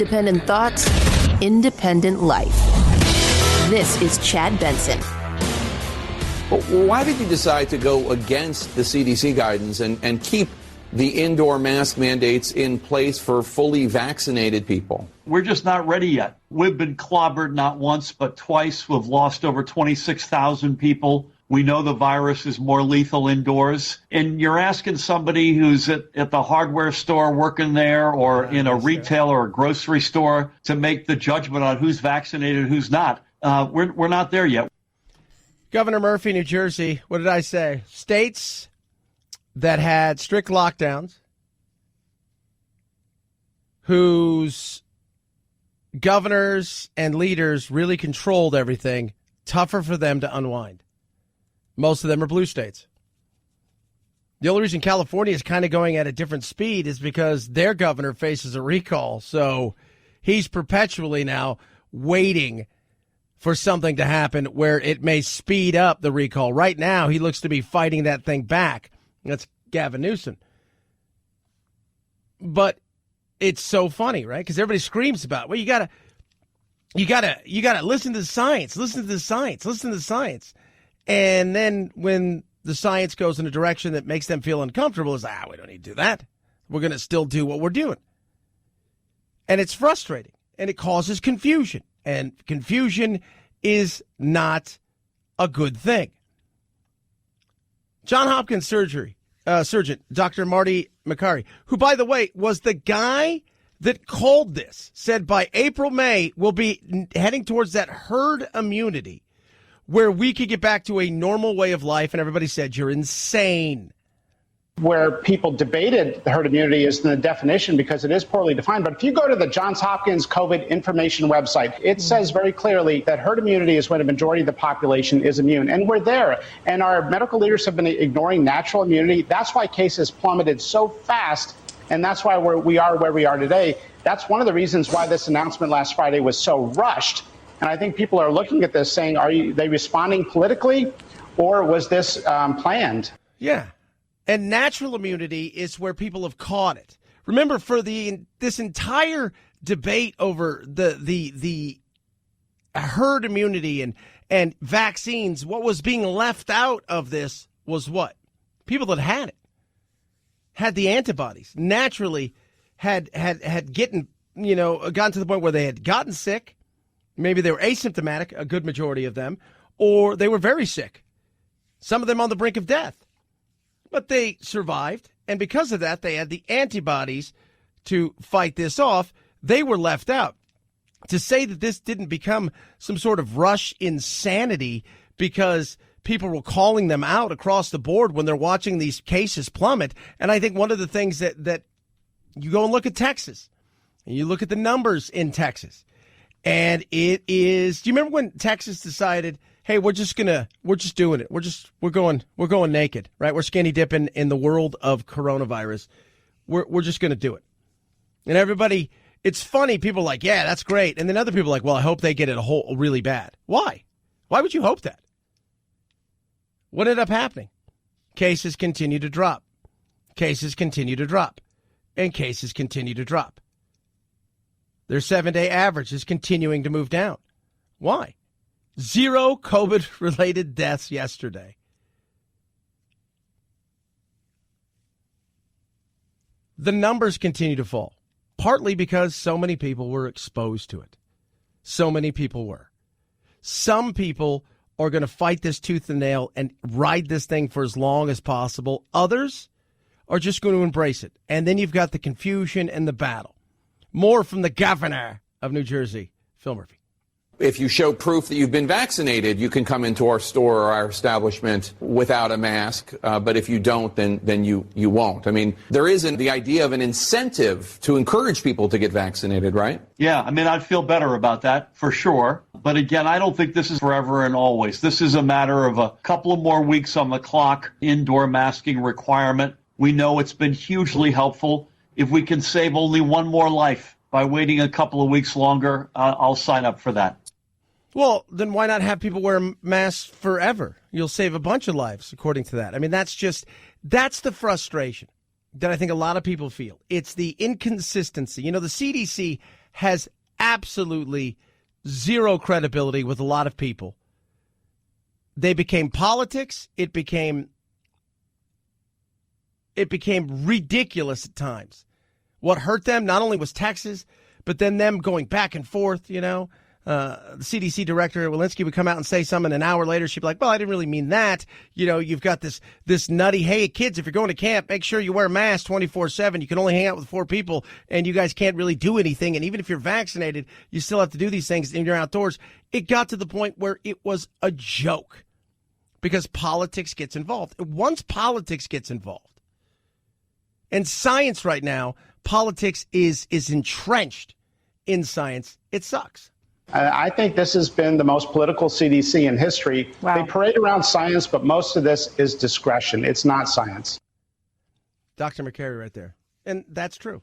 Independent thoughts, independent life. This is Chad Benson. Why did you decide to go against the CDC guidance and keep the indoor mask mandates in place for fully vaccinated people? We're just not ready yet. We've been clobbered not once, but twice. We've lost over 26,000 people. We know the virus is more lethal indoors. And you're asking somebody who's at the hardware store working there or in a retail or a grocery store to make the judgment on who's vaccinated and who's not. We're not there yet. Governor Murphy, New Jersey, what did I say? States that had strict lockdowns, whose governors and leaders really controlled everything, tougher for them to unwind. Most of them are blue states. The only reason California is kind of going at a different speed is because their governor faces a recall. So he's perpetually now waiting for something to happen where it may speed up the recall. Right now, he looks to be fighting that thing back. That's Gavin Newsom. But it's so funny, right? Because everybody screams about, well, you gotta listen to the science, listen to the science, listen to the science. And then when the science goes in a direction that makes them feel uncomfortable, it's like, we don't need to do that. We're going to still do what we're doing. And it's frustrating, and it causes confusion. And confusion is not a good thing. Johns Hopkins surgeon Dr. Marty Makary, who, by the way, was the guy that called this, said by April, May, we'll be heading towards that herd immunity where we could get back to a normal way of life. And everybody said, you're insane. Where people debated the herd immunity is in the definition because it is poorly defined. But if you go to the Johns Hopkins COVID information website, it says very clearly that herd immunity is when a majority of the population is immune. And we're there. And our medical leaders have been ignoring natural immunity. That's why cases plummeted so fast. And that's why we are where we are today. That's one of the reasons why this announcement last Friday was so rushed. And I think people are looking at this saying, are they responding politically or was this planned? Yeah. And natural immunity is where people have caught it. Remember, for this entire debate over the herd immunity and vaccines, what was being left out of this was what? People that had it, had the antibodies, naturally had gotten to the point where they had gotten sick. Maybe they were asymptomatic, a good majority of them, or they were very sick, some of them on the brink of death. But they survived, and because of that, they had the antibodies to fight this off. They were left out. To say that this didn't become some sort of rush insanity because people were calling them out across the board when they're watching these cases plummet. And I think one of the things that you go and look at Texas, and you look at the numbers in Texas, and it is, do you remember when Texas decided, hey, we're just doing it. We're going naked, right? We're skinny dipping in the world of coronavirus. We're just going to do it. And everybody, it's funny. People are like, yeah, that's great. And then other people are like, well, I hope they get it really bad. Why? Why would you hope that? What ended up happening? Cases continue to drop. Cases continue to drop. And cases continue to drop. Their 7-day average is continuing to move down. Why? 0 COVID-related deaths yesterday. The numbers continue to fall, partly because so many people were exposed to it. So many people were. Some people are going to fight this tooth and nail and ride this thing for as long as possible. Others are just going to embrace it. And then you've got the confusion and the battle. More from the governor of New Jersey, Phil Murphy. If you show proof that you've been vaccinated, you can come into our store or our establishment without a mask. But if you don't, then you won't. I mean, there isn't the idea of an incentive to encourage people to get vaccinated, right? Yeah, I mean, I'd feel better about that for sure. But again, I don't think this is forever and always. This is a matter of a couple of more weeks on the clock, indoor masking requirement. We know it's been hugely helpful. If we can save only one more life by waiting a couple of weeks longer, I'll sign up for that. Well, then why not have people wear masks forever? You'll save a bunch of lives, according to that. I mean, that's the frustration that I think a lot of people feel. It's the inconsistency. You know, the CDC has absolutely zero credibility with a lot of people. They became politics. It became ridiculous at times. What hurt them not only was Texas, but then them going back and forth, you know. The CDC director, Walensky, would come out and say something, an hour later she'd be like, well, I didn't really mean that. You know, you've got this nutty, hey, kids, if you're going to camp, make sure you wear masks 24/7. You can only hang out with 4 people, and you guys can't really do anything. And even if you're vaccinated, you still have to do these things and you're outdoors. It got to the point where it was a joke because politics gets involved. Once politics gets involved, and science right now, politics is entrenched in science, it sucks. I think this has been the most political CDC in history. Wow. They parade around science, but most of this is discretion. It's not science. Dr. McCary right there. And that's true.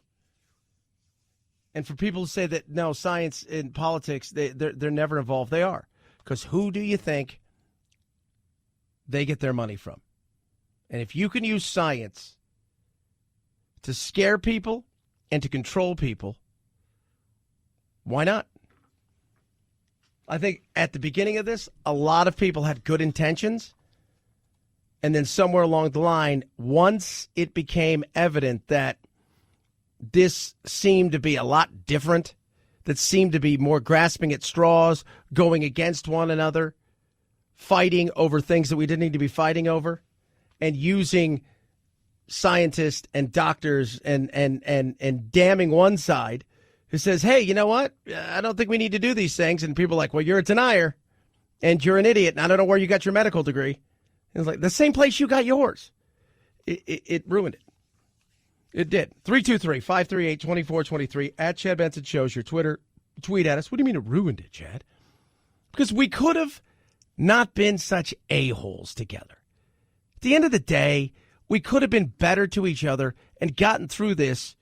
And for people to say that, no, science and politics, they're never involved, they are. Because who do you think they get their money from? And if you can use science to scare people and to control people, why not? I think at the beginning of this, a lot of people had good intentions. And then somewhere along the line, once it became evident that this seemed to be a lot different, that seemed to be more grasping at straws, going against one another, fighting over things that we didn't need to be fighting over, and using scientists and doctors and damning one side who says, hey, you know what? I don't think we need to do these things. And people are like, well, you're a denier and you're an idiot. And I don't know where you got your medical degree. And it's like the same place you got yours. It ruined it. It did. 323-538-2423 at Chad Benson Shows your Twitter. Tweet at us. What do you mean it ruined it, Chad? Because we could have not been such a-holes together. At the end of the day, we could have been better to each other and gotten through this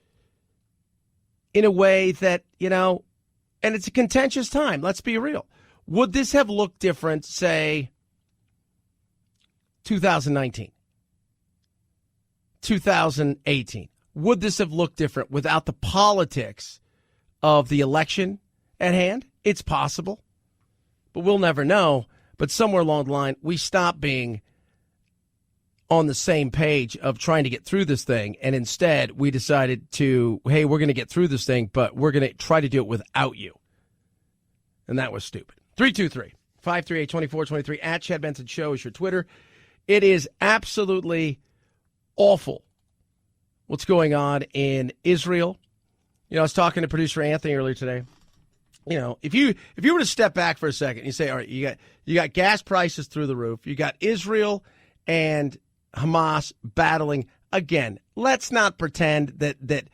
in a way that, you know, and it's a contentious time. Let's be real. Would this have looked different, say, 2019, 2018? Would this have looked different without the politics of the election at hand? It's possible, but we'll never know. But somewhere along the line, we stopped being on the same page of trying to get through this thing, and instead we decided to, hey, we're going to get through this thing, but we're going to try to do it without you. And that was stupid. 323-538-2423 at Chad Benson Show is your Twitter. It is absolutely awful what's going on in Israel. You know, I was talking to producer Anthony earlier today. You know, if you were to step back for a second, you say, all right, you got gas prices through the roof. You got Israel and Hamas battling again. Let's not pretend that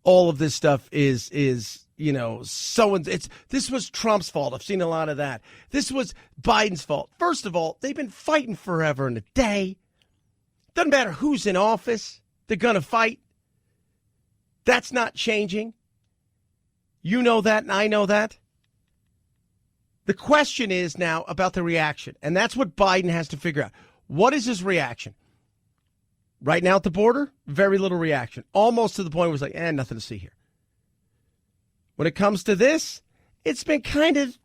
all of this stuff is you know, this was Trump's fault. I've seen a lot of that. This was Biden's fault. First of all, they've been fighting forever and a day. Doesn't matter who's in office, they're going to fight. That's not changing. You know that, and I know that. The question is now about the reaction, and that's what Biden has to figure out. What is his reaction? Right now at the border, very little reaction. Almost to the point where it's like, nothing to see here. When it comes to this, it's been kind of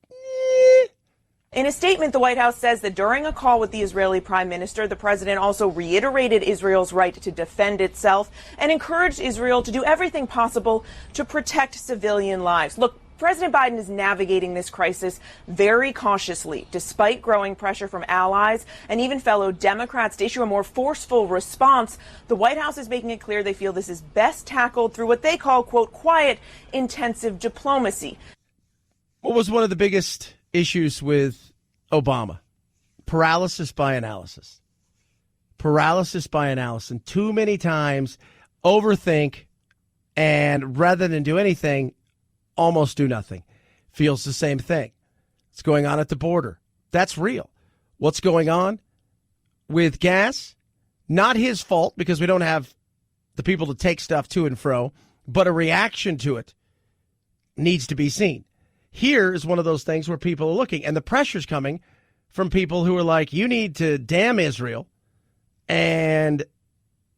In a statement, the White House says that during a call with the Israeli Prime Minister, the president also reiterated Israel's right to defend itself and encouraged Israel to do everything possible to protect civilian lives. Look, President Biden is navigating this crisis very cautiously, despite growing pressure from allies and even fellow Democrats to issue a more forceful response. The White House is making it clear they feel this is best tackled through what they call, quote, quiet, intensive diplomacy. What was one of the biggest issues with Obama? Paralysis by analysis. Paralysis by analysis. And too many times overthink, and rather than do anything, almost do nothing. Feels the same thing. What's going on at the border? That's real. What's going on with gas? Not his fault because we don't have the people to take stuff to and fro, but a reaction to it needs to be seen. Here is one of those things where people are looking, and the pressure's coming from people who are like, you need to damn Israel, and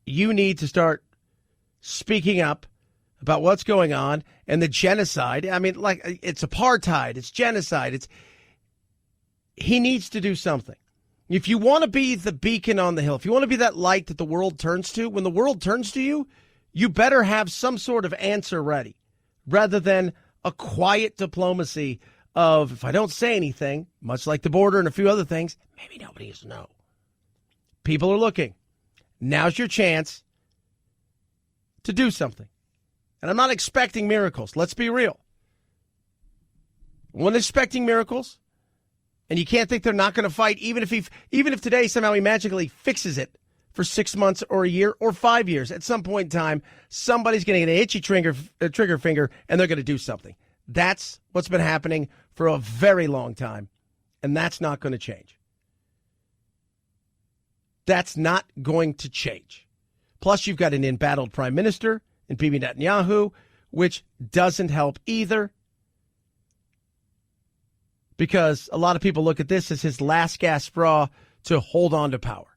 you need to start speaking up about what's going on and the genocide. I mean, like, it's apartheid, it's genocide. He needs to do something. If you want to be the beacon on the hill, if you want to be that light that the world turns to, when the world turns to you, you better have some sort of answer ready, rather than a quiet diplomacy of, if I don't say anything, much like the border and a few other things, maybe nobody will know. People are looking. Now's your chance to do something. And I'm not expecting miracles. Let's be real. I'm not expecting miracles. And you can't think they're not going to fight, even if today somehow he magically fixes it for 6 months or a year or 5 years. At some point in time, somebody's going to get an itchy trigger finger, and they're going to do something. That's what's been happening for a very long time, and that's not going to change. That's not going to change. Plus, you've got an embattled prime minister in Bibi Netanyahu, which doesn't help either, because a lot of people look at this as his last gasp straw to hold on to power.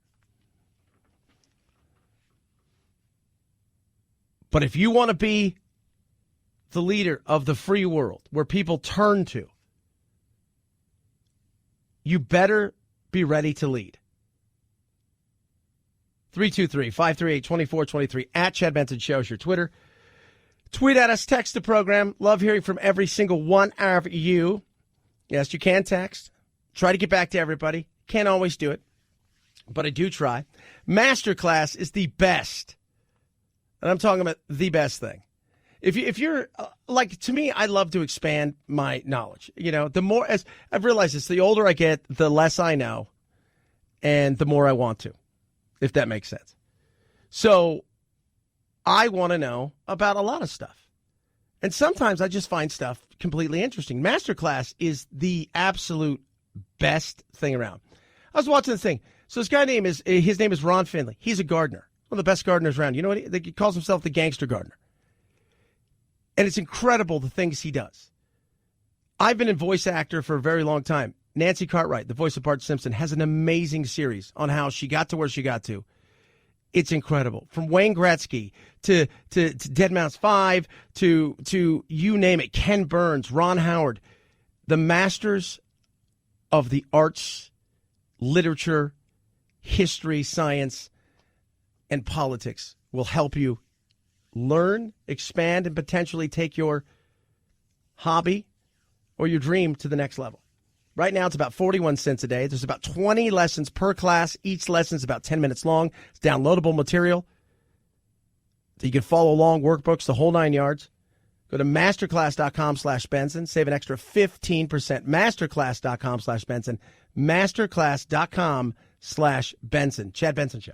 But if you want to be the leader of the free world where people turn to, you better be ready to lead. 323-538-2423 at Chad Benson Show is your Twitter. Tweet at us, text the program. Love hearing from every single one of you. Yes, you can text. Try to get back to everybody. Can't always do it, but I do try. Masterclass is the best. And I'm talking about the best thing. If you're like, to me, I love to expand my knowledge. You know, the more, as I've realized this, the older I get, the less I know, and the more I want to, if that makes sense. So I want to know about a lot of stuff. And sometimes I just find stuff completely interesting. Masterclass is the absolute best thing around. I was watching the thing. So this guy his name is Ron Finley. He's a gardener, one of the best gardeners around. You know what? He calls himself the gangster gardener. And it's incredible the things he does. I've been in voice actor for a very long time. Nancy Cartwright, the voice of Bart Simpson, has an amazing series on how she got to where she got to. It's incredible. From Wayne Gretzky to Dead Mouse 5 to you name it, Ken Burns, Ron Howard, the masters of the arts, literature, history, science, and politics will help you learn, expand, and potentially take your hobby or your dream to the next level. Right now, it's about 41 cents a day. There's about 20 lessons per class. Each lesson is about 10 minutes long. It's downloadable material. So you can follow along, workbooks, the whole 9 yards. Go to masterclass.com/Benson. Save an extra 15%. Masterclass.com/Benson. Masterclass.com/Benson. Chad Benson Show.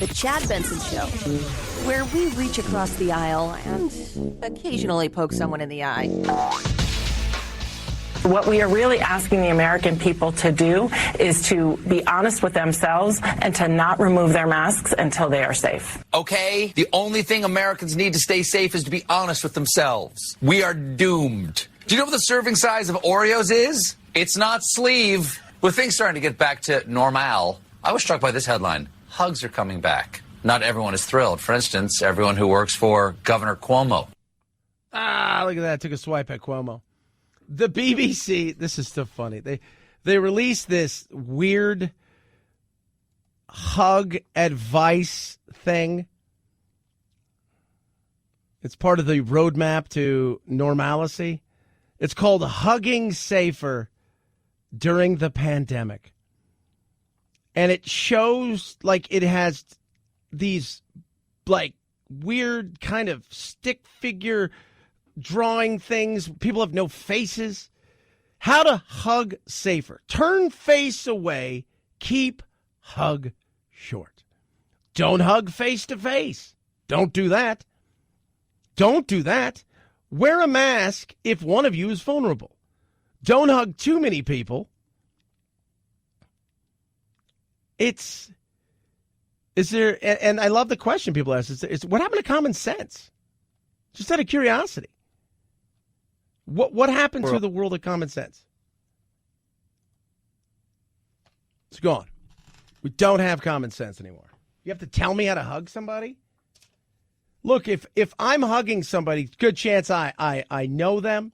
The Chad Benson Show, where we reach across the aisle and occasionally poke someone in the eye. What we are really asking the American people to do is to be honest with themselves and to not remove their masks until they are safe. Okay? The only thing Americans need to stay safe is to be honest with themselves. We are doomed. Do you know what the serving size of Oreos is? It's not sleeve. With things starting to get back to normal, I was struck by this headline. Hugs are coming back. Not everyone is thrilled. For instance, everyone who works for Governor Cuomo. Look at that. Took a swipe at Cuomo. The BBC, this is so funny. They released this weird hug advice thing. It's part of the roadmap to normalcy. It's called Hugging Safer During the Pandemic. And it shows, like, it has these, like, weird kind of stick figure drawing things. People have no faces. How to hug safer. Turn face away. Keep hug short. Don't hug face to face. Don't do that. Don't do that. Wear a mask if one of you is vulnerable. Don't hug too many people. Is there, and I love the question people ask, is what happened to common sense? Just out of curiosity. What happened to the world of common sense? It's gone. We don't have common sense anymore. You have to tell me how to hug somebody? Look, if I'm hugging somebody, good chance I know them,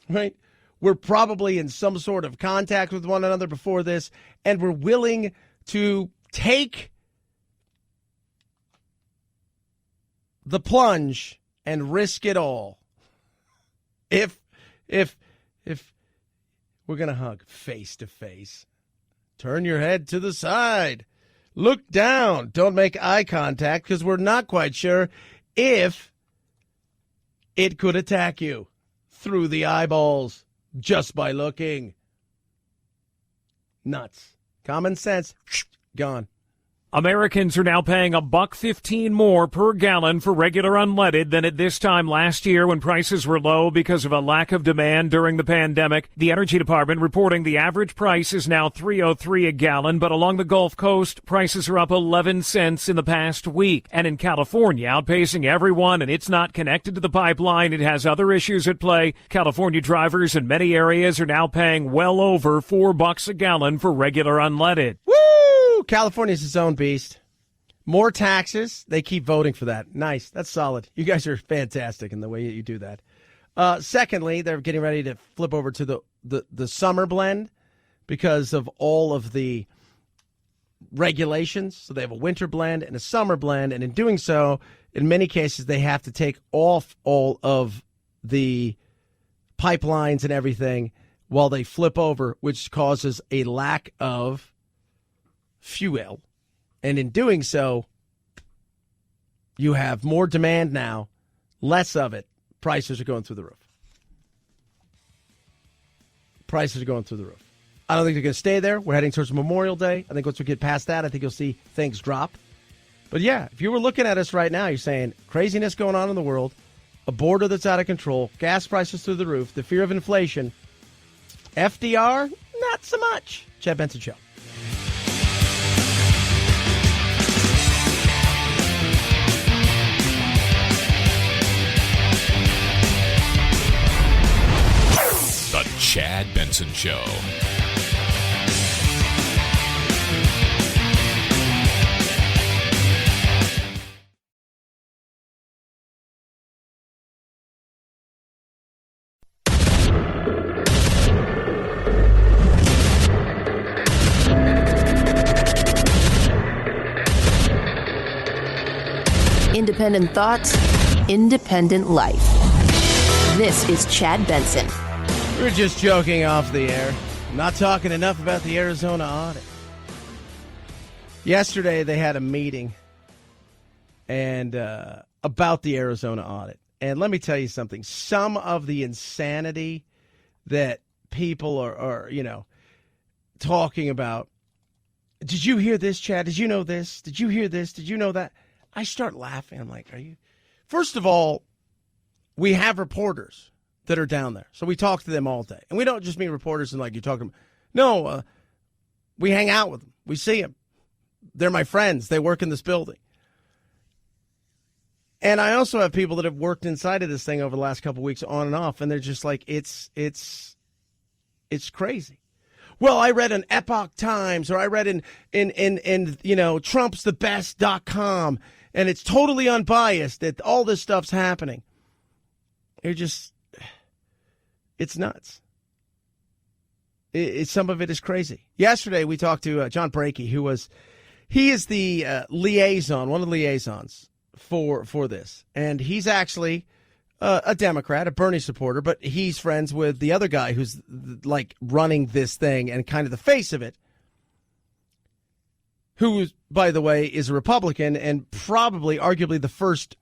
right? We're probably in some sort of contact with one another before this, and we're willing to take the plunge and risk it all. If we're going to hug face to face, turn your head to the side. Look down. Don't make eye contact because we're not quite sure if it could attack you through the eyeballs just by looking. Nuts. Common sense, gone. Americans are now paying $1.15 more per gallon for regular unleaded than at this time last year when prices were low because of a lack of demand during the pandemic. The Energy Department reporting the average price is now $3.03 a gallon, but along the Gulf Coast, prices are up 11 cents in the past week. And in California, outpacing everyone, and it's not connected to the pipeline. It has other issues at play. California drivers in many areas are now paying well over $4 a gallon for regular unleaded. Woo! California's its own beast. More taxes. They keep voting for that. Nice. That's solid. You guys are fantastic in the way you do that. Secondly, they're getting ready to flip over to the summer blend because of all of the regulations. So they have a winter blend and a summer blend. And in doing so, in many cases, they have to take off all of the pipelines and everything while they flip over, which causes a lack of fuel, and in doing so, you have more demand now, less of it. Prices are going through the roof. Prices are going through the roof. I don't think they're going to stay there. We're heading towards Memorial Day. I think once we get past that, I think you'll see things drop. But yeah, if you were looking at us right now, you're saying craziness going on in the world, a border that's out of control, gas prices through the roof, the fear of inflation. FDR, not so much. Chad Benson Show. The Chad Benson Show. Independent thoughts, independent life. This is Chad Benson. We were just joking off the air. Not talking enough about the Arizona audit. Yesterday they had a meeting and about the Arizona audit. And let me tell you something. Some of the insanity that people are talking about. Did you hear this, Chad? Did you know this? Did you hear this? Did you know that? I start laughing. I'm like, are you? First of all, we have reporters that are down there. So we talk to them all day. And we don't just mean reporters and like you're talking. No, we hang out with them. We see them. They're my friends. They work in this building. And I also have people that have worked inside of this thing over the last couple of weeks on and off. And they're just like, it's crazy. Well, I read in Epoch Times or I read in TrumpsTheBest.com and it's totally unbiased that all this stuff's happening. It's nuts. Some of it is crazy. Yesterday, we talked to John Brakey, he is the liaison, one of the liaisons for this. And he's actually a Democrat, a Bernie supporter, but he's friends with the other guy who's like running this thing and kind of the face of it, who, by the way, is a Republican and probably arguably the first,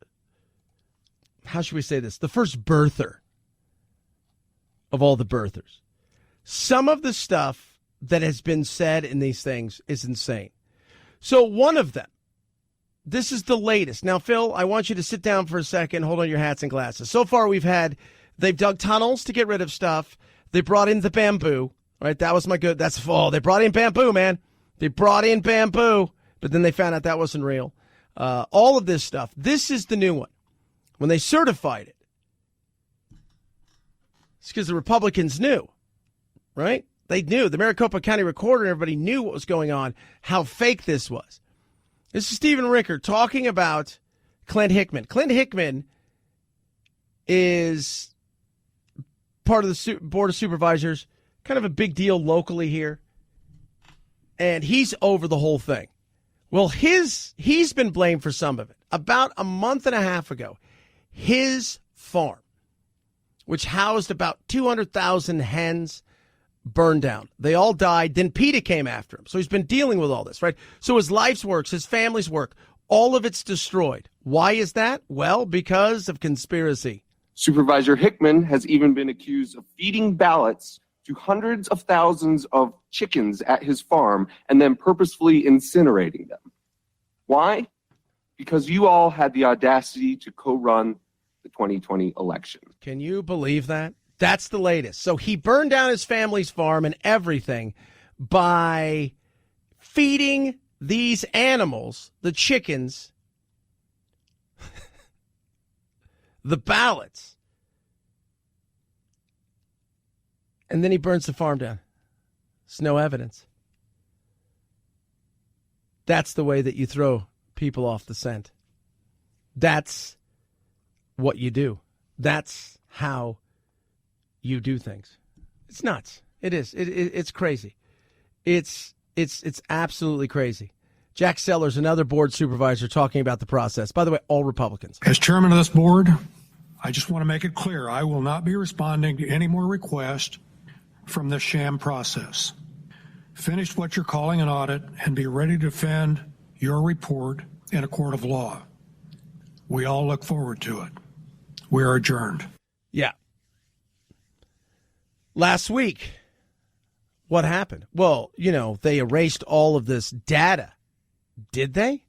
how should we say this, the first birther of all the birthers. Some of the stuff that has been said in these things is insane. So one of them, this is the latest. Now, Phil, I want you to sit down for a second. Hold on your hats and glasses. So far, they've dug tunnels to get rid of stuff. They brought in the bamboo, right? That was that's fall. They brought in bamboo, man. They brought in bamboo, but then they found out that wasn't real. All of this stuff. This is the new one. when they certified it. It's because the Republicans knew, right? They knew. The Maricopa County Recorder and everybody knew what was going on, how fake this was. This is Stephen Ricker talking about Clint Hickman. Clint Hickman is part of the Board of Supervisors, kind of a big deal locally here. And he's over the whole thing. Well, he's been blamed for some of it. About a month and a half ago, his farm, which housed about 200,000 hens, burned down. They all died. Then PETA came after him. So he's been dealing with all this, right? So his life's work, his family's work, all of it's destroyed. Why is that? Well, because of conspiracy. Supervisor Hickman has even been accused of feeding ballots to hundreds of thousands of chickens at his farm and then purposefully incinerating them. Why? Because you all had the audacity to co-run the 2020 election. Can you believe that? That's the latest. So he burned down his family's farm and everything by feeding these animals, the chickens, the ballots. And then he burns the farm down. There's no evidence. That's the way that you throw people off the scent. That's what you do. That's how you do things. It's nuts. It is. It's crazy. It's absolutely crazy. Jack Sellers, another board supervisor, talking about the process. By the way, all Republicans. As chairman of this board, I just want to make it clear I will not be responding to any more requests from this sham process. Finish what you're calling an audit and be ready to defend your report in a court of law. We all look forward to it. We are adjourned. Yeah. Last week, what happened? Well, they erased all of this data. Did they?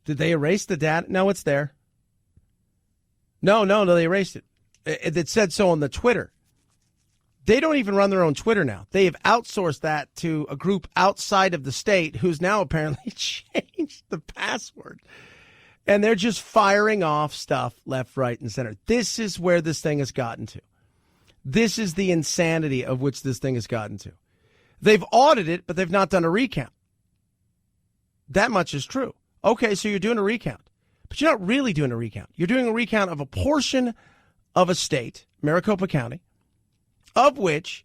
Did they erase the data? No, it's there. No, they erased it. It said so on the Twitter. They don't even run their own Twitter now. They have outsourced that to a group outside of the state who's now apparently changed the password. And they're just firing off stuff left, right, and center. This is where this thing has gotten to. This is the insanity of which this thing has gotten to. They've audited it, but they've not done a recount. That much is true. Okay, so you're doing a recount. But you're not really doing a recount. You're doing a recount of a portion of a state, Maricopa County, of which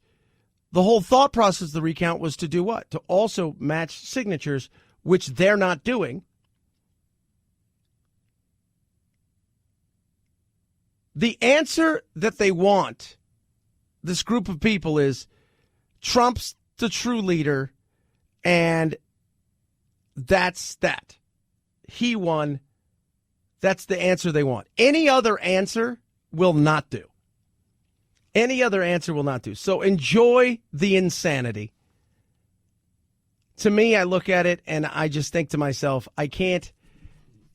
the whole thought process of the recount was to do what? To also match signatures, which they're not doing. The answer that they want, this group of people, is Trump's the true leader, and that's that. He won. That's the answer they want. Any other answer will not do. Any other answer will not do. So enjoy the insanity. To me, I look at it and I just think to myself, I can't.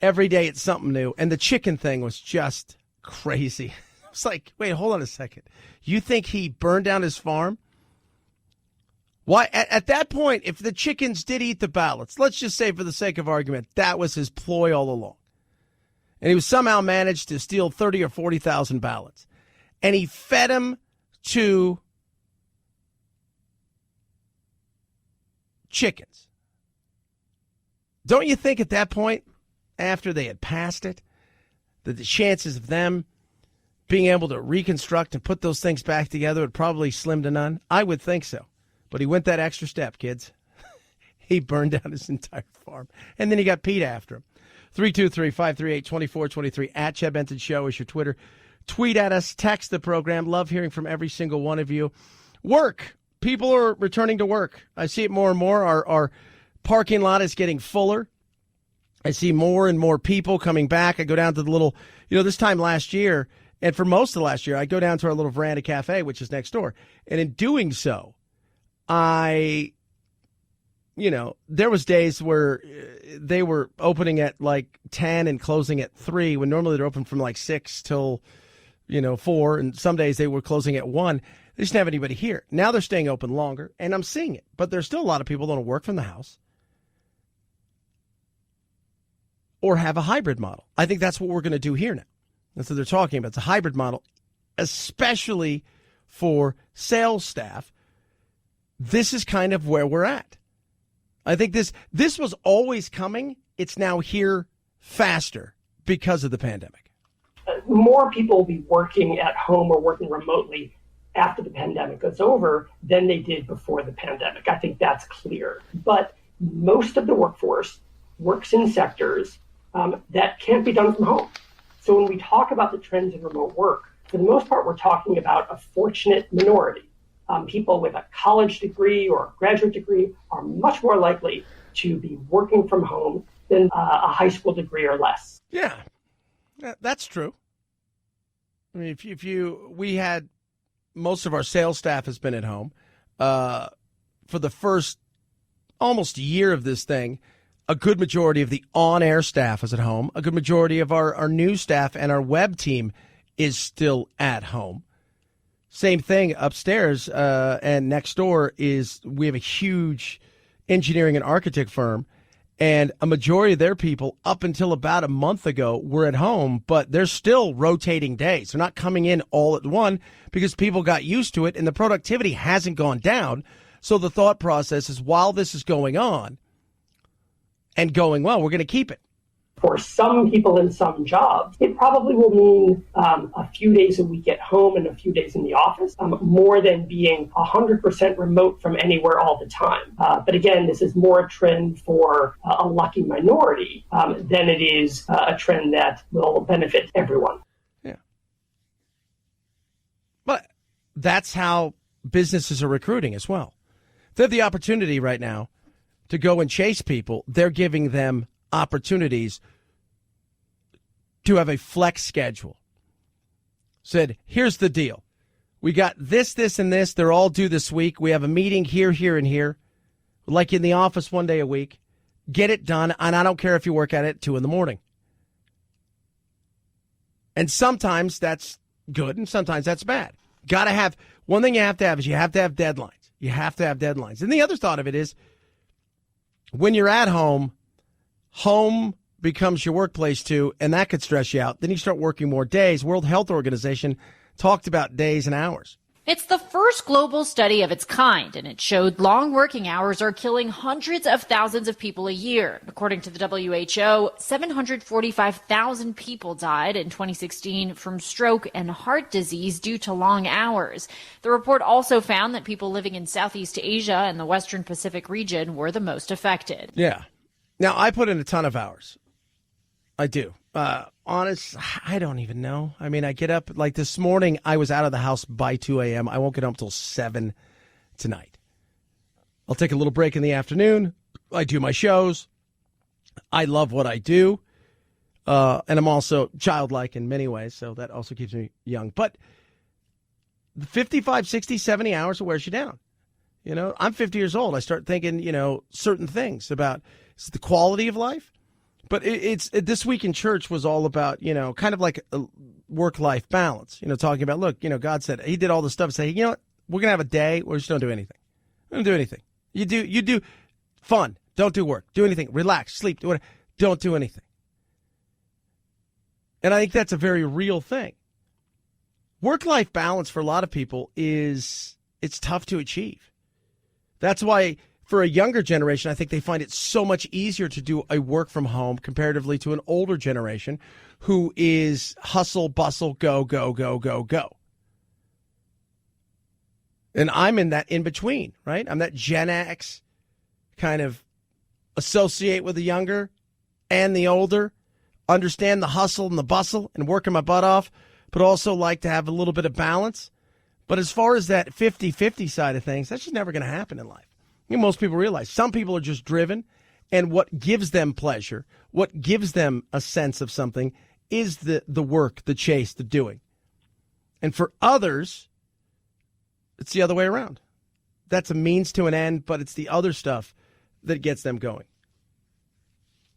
Every day it's something new. And the chicken thing was just crazy. It's like, wait, hold on a second. You think he burned down his farm? Why? At that point, if the chickens did eat the ballots, let's just say for the sake of argument, that was his ploy all along. And he was somehow managed to steal 30 or 40,000 ballots. And he fed them to chickens. Don't you think at that point, after they had passed it, that the chances of them being able to reconstruct and put those things back together would probably slim to none? I would think so. But he went that extra step, kids. He burned down his entire farm. And then he got PETA after him. 323-538-2423 at Chad Benton Show is your Twitter. Tweet at us, text the program. Love hearing from every single one of you. Work. People are returning to work. I see it more and more. Our parking lot is getting fuller. I see more and more people coming back. I go down to the little, this time last year, and for most of last year, I go down to our little Veranda Cafe, which is next door. And in doing so, there was days where they were opening at like 10 and closing at 3, when normally they're open from like 6 till 4, and some days they were closing at 1. They just didn't have anybody here. Now they're staying open longer, and I'm seeing it. But there's still a lot of people that don't work from the house. or have a hybrid model. I think that's what we're going to do here now. That's what they're talking about. It's a hybrid model, especially for sales staff. This is kind of where we're at. I think this was always coming. It's now here faster because of the pandemic. More people will be working at home or working remotely after the pandemic is over than they did before the pandemic. I think that's clear. But most of the workforce works in sectors that can't be done from home. So when we talk about the trends in remote work, for the most part, we're talking about a fortunate minority. People with a college degree or a graduate degree are much more likely to be working from home than a high school degree or less. Yeah, that's true. I mean, we had most of our sales staff has been at home for the first almost year of this thing. A good majority of the on-air staff is at home. A good majority of our news staff and our web team is still at home. Same thing upstairs and next door is we have a huge engineering and architect firm, and a majority of their people up until about a month ago were at home, but they're still rotating days. They're not coming in all at one because people got used to it and the productivity hasn't gone down. So the thought process is while this is going on and going well, we're going to keep it. For some people in some jobs, it probably will mean a few days a week at home and a few days in the office, more than being 100% remote from anywhere all the time. But again, this is more a trend for a lucky minority than it is a trend that will benefit everyone. Yeah. But that's how businesses are recruiting as well. They have the opportunity right now to go and chase people. They're giving them opportunities to have a flex schedule. Said, here's the deal. We got this, and this. They're all due this week. We have a meeting here, and here. Like in the office 1 day a week. Get it done, and I don't care if you work at it at 2 a.m. And sometimes that's good, and sometimes that's bad. Got to have, one thing you have to have is you have to have deadlines. You have to have deadlines. And the other thought of it is, when you're at home, home becomes your workplace too, and that could stress you out. Then you start working more days. World Health Organization talked about days and hours. It's the first global study of its kind, and it showed long working hours are killing hundreds of thousands of people a year. According to the WHO, 745,000 people died in 2016 from stroke and heart disease due to long hours. The report also found that people living in Southeast Asia and the Western Pacific region were the most affected. Yeah. Now, I put in a ton of hours. I do. Honest, I don't even know. I mean, I get up, like this morning, I was out of the house by 2 a.m. I won't get up until 7 tonight. I'll take a little break in the afternoon. I do my shows. I love what I do. And I'm also childlike in many ways, so that also keeps me young. But 55, 60, 70 hours, it wears you down. You know, I'm 50 years old. I start thinking, certain things about the quality of life. But this week in church was all about, kind of like a work-life balance, talking about, look, God said he did all this stuff. Say, you know what? We're going to have a day where we just don't do anything. We don't do anything. You do fun. Don't do work. Do anything. Relax. Sleep. Do whatever. Don't do anything. And I think that's a very real thing. Work-life balance for a lot of people it's tough to achieve. That's why for a younger generation, I think they find it so much easier to do a work from home comparatively to an older generation who is hustle, bustle, go, go, go, go, go. And I'm in that in between, right? I'm that Gen X kind of associate with the younger and the older, understand the hustle and the bustle and working my butt off, but also like to have a little bit of balance. But as far as that 50-50 side of things, that's just never going to happen in life. Most people realize some people are just driven, and what gives them pleasure, what gives them a sense of something is the work, the chase, the doing. And for others, it's the other way around. That's a means to an end, but it's the other stuff that gets them going.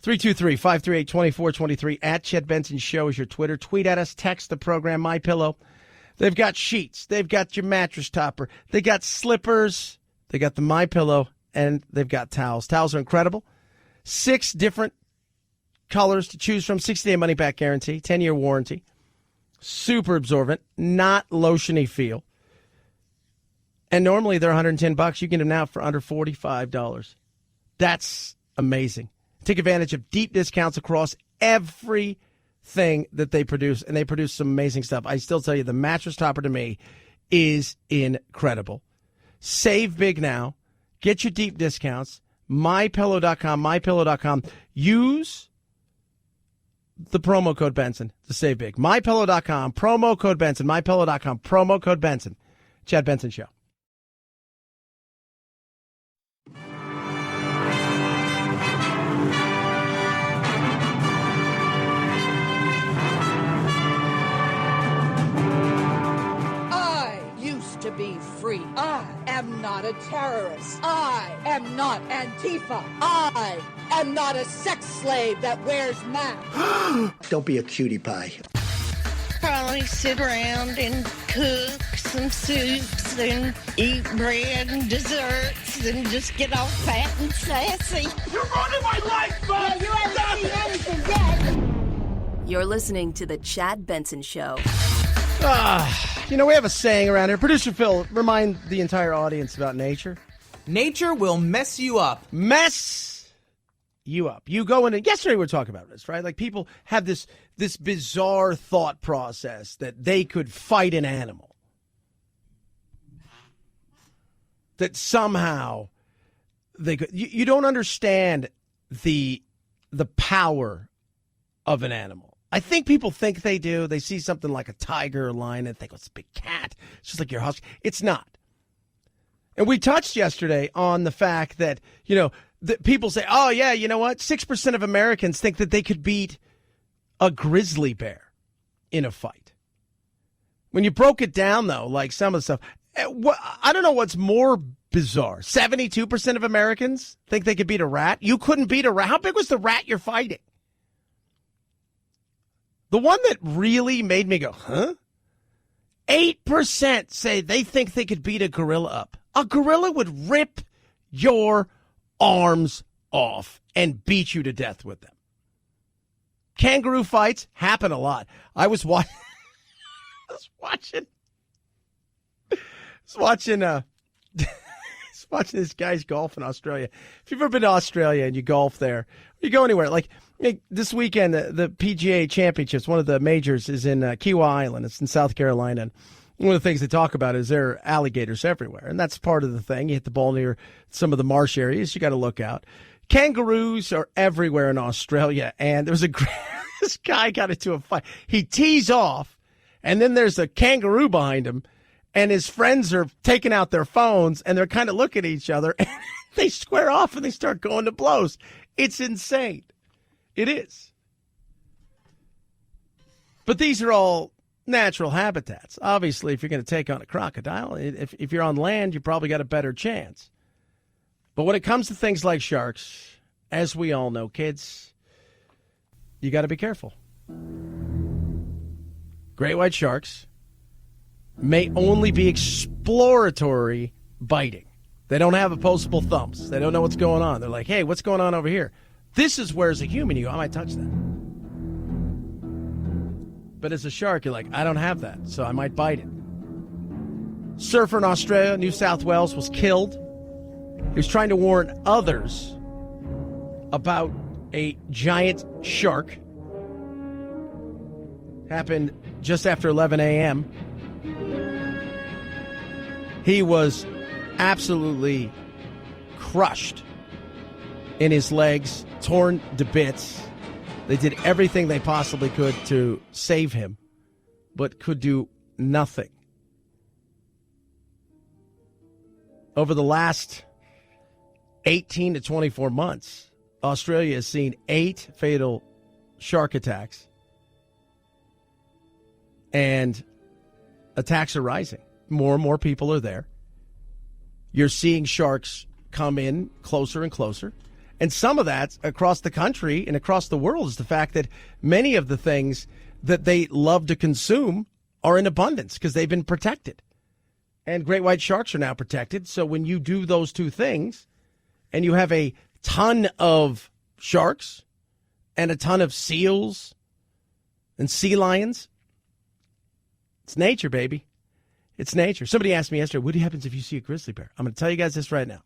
323-538-2423 at Chet Benson Show is your Twitter. Tweet at us, text the program, MyPillow. They've got sheets. They've got your mattress topper. They got slippers. They got the MyPillow, and they've got towels. Towels are incredible. 6 different colors to choose from, 60-day money-back guarantee, 10-year warranty. Super absorbent, not lotiony feel. And normally they're $110. You can get them now for under $45. That's amazing. Take advantage of deep discounts across everything that they produce, and they produce some amazing stuff. I still tell you, the mattress topper to me is incredible. Save big now. Get your deep discounts. MyPillow.com. Use the promo code Benson to save big. MyPillow.com, promo code Benson. MyPillow.com, promo code Benson. Chad Benson Show. To be free. I am not a terrorist. I am not Antifa. I am not a sex slave that wears masks. Don't be a cutie pie. Probably sit around and cook some soups and eat bread and desserts and just get all fat and sassy. You're running my life, man! Yeah, you haven't seen anything yet. You're listening to The Chad Benson Show. You know, we have a saying around here. Producer Phil, remind the entire audience about nature. Nature will mess you up. Mess you up. You go into, yesterday we were talking about this, right? Like people have this bizarre thought process that they could fight an animal. That somehow they could. You don't understand the power of an animal. I think people think they do. They see something like a tiger or lion and think, oh, it's a big cat. It's just like your husky. It's not. And we touched yesterday on the fact that, you know, that people say, oh, yeah, you know what? 6% of Americans think that they could beat a grizzly bear in a fight. When you broke it down, though, like some of the stuff, I don't know what's more bizarre. 72% of Americans think they could beat a rat. You couldn't beat a rat. How big was the rat you're fighting? The one that really made me go, huh? 8% say they think they could beat a gorilla up. A gorilla would rip your arms off and beat you to death with them. Kangaroo fights happen a lot. I was watching this guy's golf in Australia. If you've ever been to Australia and you golf there, you go anywhere. Like this weekend, the PGA Championships, one of the majors is in Kiawah Island. It's in South Carolina. And one of the things they talk about is there are alligators everywhere. And that's part of the thing. You hit the ball near some of the marsh areas, you got to look out. Kangaroos are everywhere in Australia. And there was this guy got into a fight. He tees off, and then there's a kangaroo behind him. And his friends are taking out their phones, and they're kind of looking at each other, and they square off, and they start going to blows. It's insane. It is. But these are all natural habitats. Obviously, if you're going to take on a crocodile, if you're on land, you probably got a better chance. But when it comes to things like sharks, as we all know, kids, you got to be careful. Great white sharks may only be exploratory biting. They don't have opposable thumbs. They don't know what's going on. They're like, hey, what's going on over here? This is where, as a human, you go, I might touch that. But as a shark, you're like, I don't have that, so I might bite it. Surfer in Australia, New South Wales, was killed. He was trying to warn others about a giant shark. Happened just after 11 a.m. He was absolutely crushed in his legs, torn to bits. They did everything they possibly could to save him, but could do nothing. Over the last 18 to 24 months, Australia has seen 8 fatal shark attacks, and attacks are rising. More and more people are there. You're seeing sharks come in closer and closer. And some of that across the country and across the world is the fact that many of the things that they love to consume are in abundance because they've been protected. And great white sharks are now protected. So when you do those two things and you have a ton of sharks and a ton of seals and sea lions. It's nature, baby. It's nature. Somebody asked me yesterday, what happens if you see a grizzly bear? I'm going to tell you guys this right now.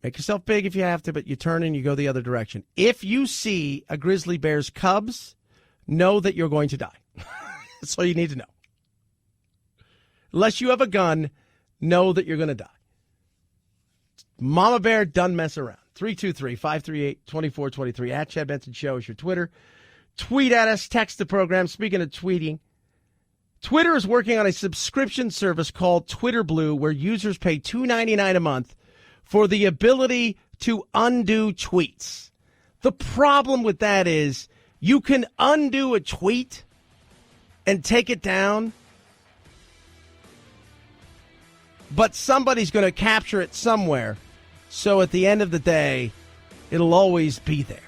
Make yourself big if you have to, but you turn and you go the other direction. If you see a grizzly bear's cubs, know that you're going to die. That's all you need to know. Unless you have a gun, know that you're going to die. Mama Bear doesn't mess around. 323-538-2423. At Chad Benson Show is your Twitter. Tweet at us. Text the program. Speaking of tweeting, Twitter is working on a subscription service called Twitter Blue where users pay $2.99 a month for the ability to undo tweets. The problem with that is you can undo a tweet and take it down, but somebody's going to capture it somewhere. So at the end of the day, it'll always be there.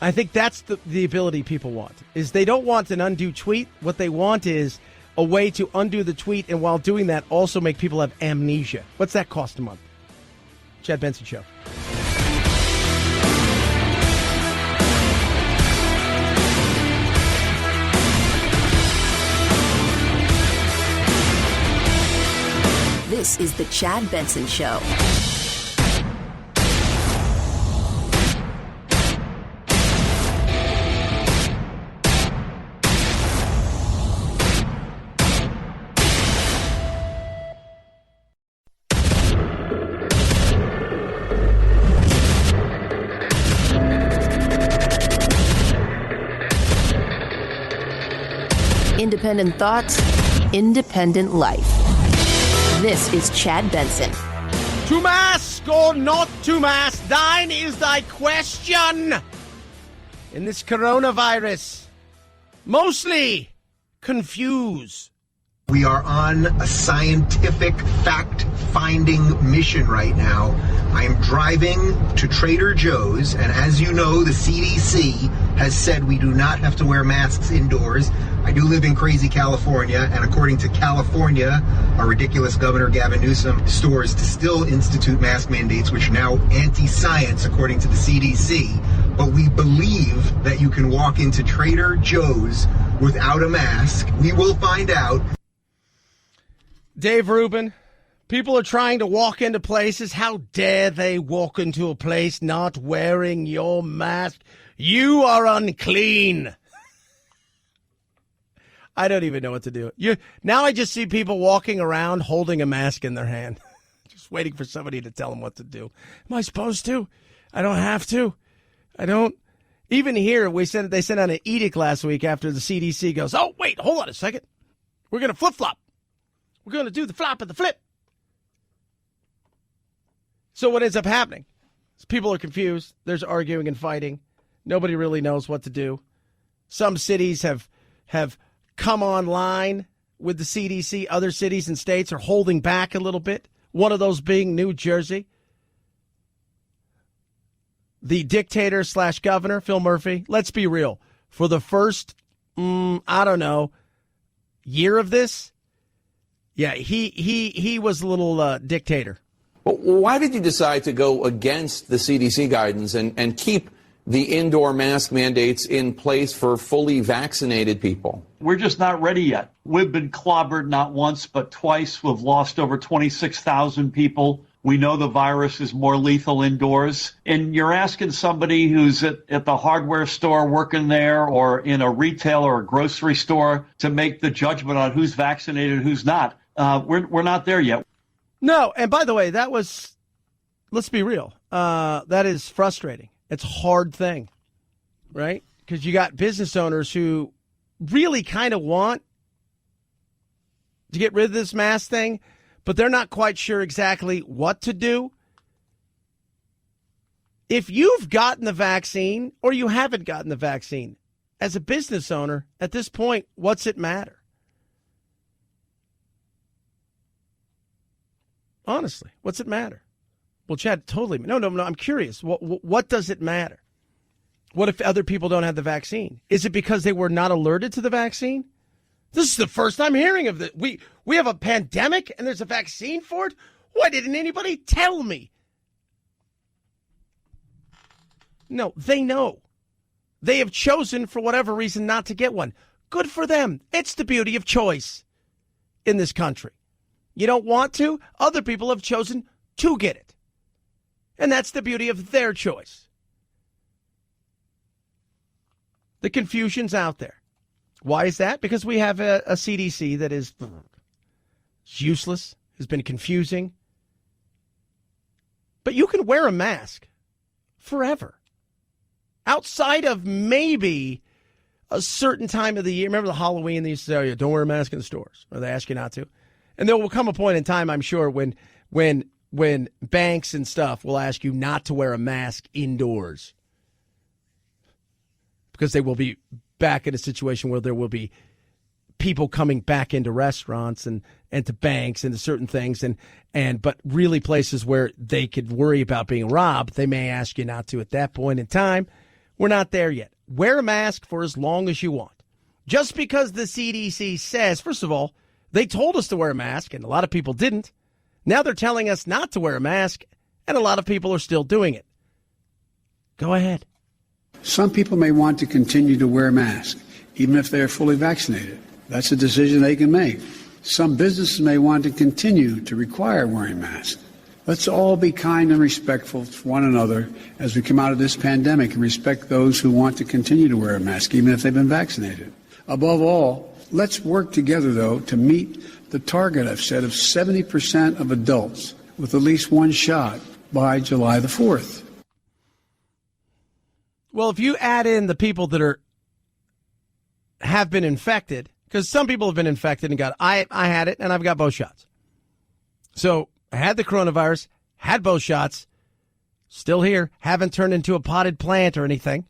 I think that's the ability people want, is they don't want an undo tweet. What they want is a way to undo the tweet, and while doing that, also make people have amnesia. What's that cost a month? Chad Benson Show. This is the Chad Benson Show. Independent thoughts, independent life. This is Chad Benson. To mask or not to mask, thine is thy question. In this coronavirus, mostly confuse. We are on a scientific fact-finding mission right now. I am driving to Trader Joe's, and as you know, the CDC has said we do not have to wear masks indoors. I do live in crazy California, and according to California, our ridiculous Governor Gavin Newsom, stores to still institute mask mandates, which are now anti-science according to the CDC. But we believe that you can walk into Trader Joe's without a mask. We will find out. Dave Rubin, people are trying to walk into places. How dare they walk into a place not wearing your mask? You are unclean. I don't even know what to do. Now I just see people walking around holding a mask in their hand, just waiting for somebody to tell them what to do. Am I supposed to? I don't have to. I don't. Even here, they sent out an edict last week after the CDC goes, oh, wait, hold on a second. We're going to flip-flop. We're going to do the flop and the flip. So what ends up happening is people are confused. There's arguing and fighting. Nobody really knows what to do. Some cities have come online with the CDC. Other cities and states are holding back a little bit. One of those being New Jersey. The dictator / governor, Phil Murphy, let's be real. For the first, year of this, yeah, he was a little dictator. Well, why did you decide to go against the CDC guidance and keep the indoor mask mandates in place for fully vaccinated people? We're just not ready yet. We've been clobbered not once, but twice. We've lost over 26,000 people. We know the virus is more lethal indoors. And you're asking somebody who's at the hardware store working there or in a retail or a grocery store to make the judgment on who's vaccinated and who's not. We're not there yet. No, and by the way, let's be real, that is frustrating. It's a hard thing, right? Because you got business owners who really kind of want to get rid of this mask thing, but they're not quite sure exactly what to do. If you've gotten the vaccine or you haven't gotten the vaccine, as a business owner, at this point, what's it matter? Honestly, what's it matter? Well, Chad, totally. No, I'm curious. What does it matter? What if other people don't have the vaccine? Is it because they were not alerted to the vaccine? This is the first time hearing of it. We have a pandemic and there's a vaccine for it? Why didn't anybody tell me? No, they know. They have chosen, for whatever reason, not to get one. Good for them. It's the beauty of choice in this country. You don't want to? Other people have chosen to get it. And that's the beauty of their choice. The confusion's out there. Why is that? Because we have a CDC that is useless, has been confusing. But you can wear a mask forever. Outside of maybe a certain time of the year. Remember the Halloween, they used to say, don't wear a mask in the stores, or they ask you not to. And there will come a point in time, I'm sure, when banks and stuff will ask you not to wear a mask indoors. Because they will be back in a situation where there will be people coming back into restaurants and to banks and to certain things, but really places where they could worry about being robbed, they may ask you not to at that point in time. We're not there yet. Wear a mask for as long as you want. Just because the CDC says, first of all, they told us to wear a mask, and a lot of people didn't. Now they're telling us not to wear a mask, and a lot of people are still doing it. Go ahead. Some people may want to continue to wear masks, even if they're fully vaccinated. That's a decision they can make. Some businesses may want to continue to require wearing masks. Let's all be kind and respectful to one another as we come out of this pandemic and respect those who want to continue to wear a mask, even if they've been vaccinated. Above all, let's work together, though, to meet the target I've set of 70% of adults with at least one shot by July the 4th. Well, if you add in the people that have been infected, because some people have been infected and I had it and I've got both shots. So I had the coronavirus, had both shots, still here, haven't turned into a potted plant or anything.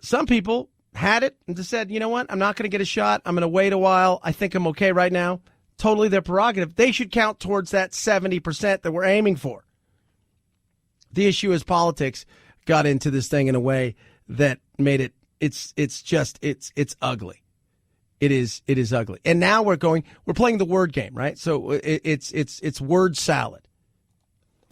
Some people had it and just said, you know what, I'm not going to get a shot. I'm going to wait a while. I think I'm okay right now. Totally their prerogative. They should count towards that 70% that we're aiming for. The issue is politics got into this thing in a way that made it, it's ugly. It is ugly. And now we're playing the word game, right? So it's word salad.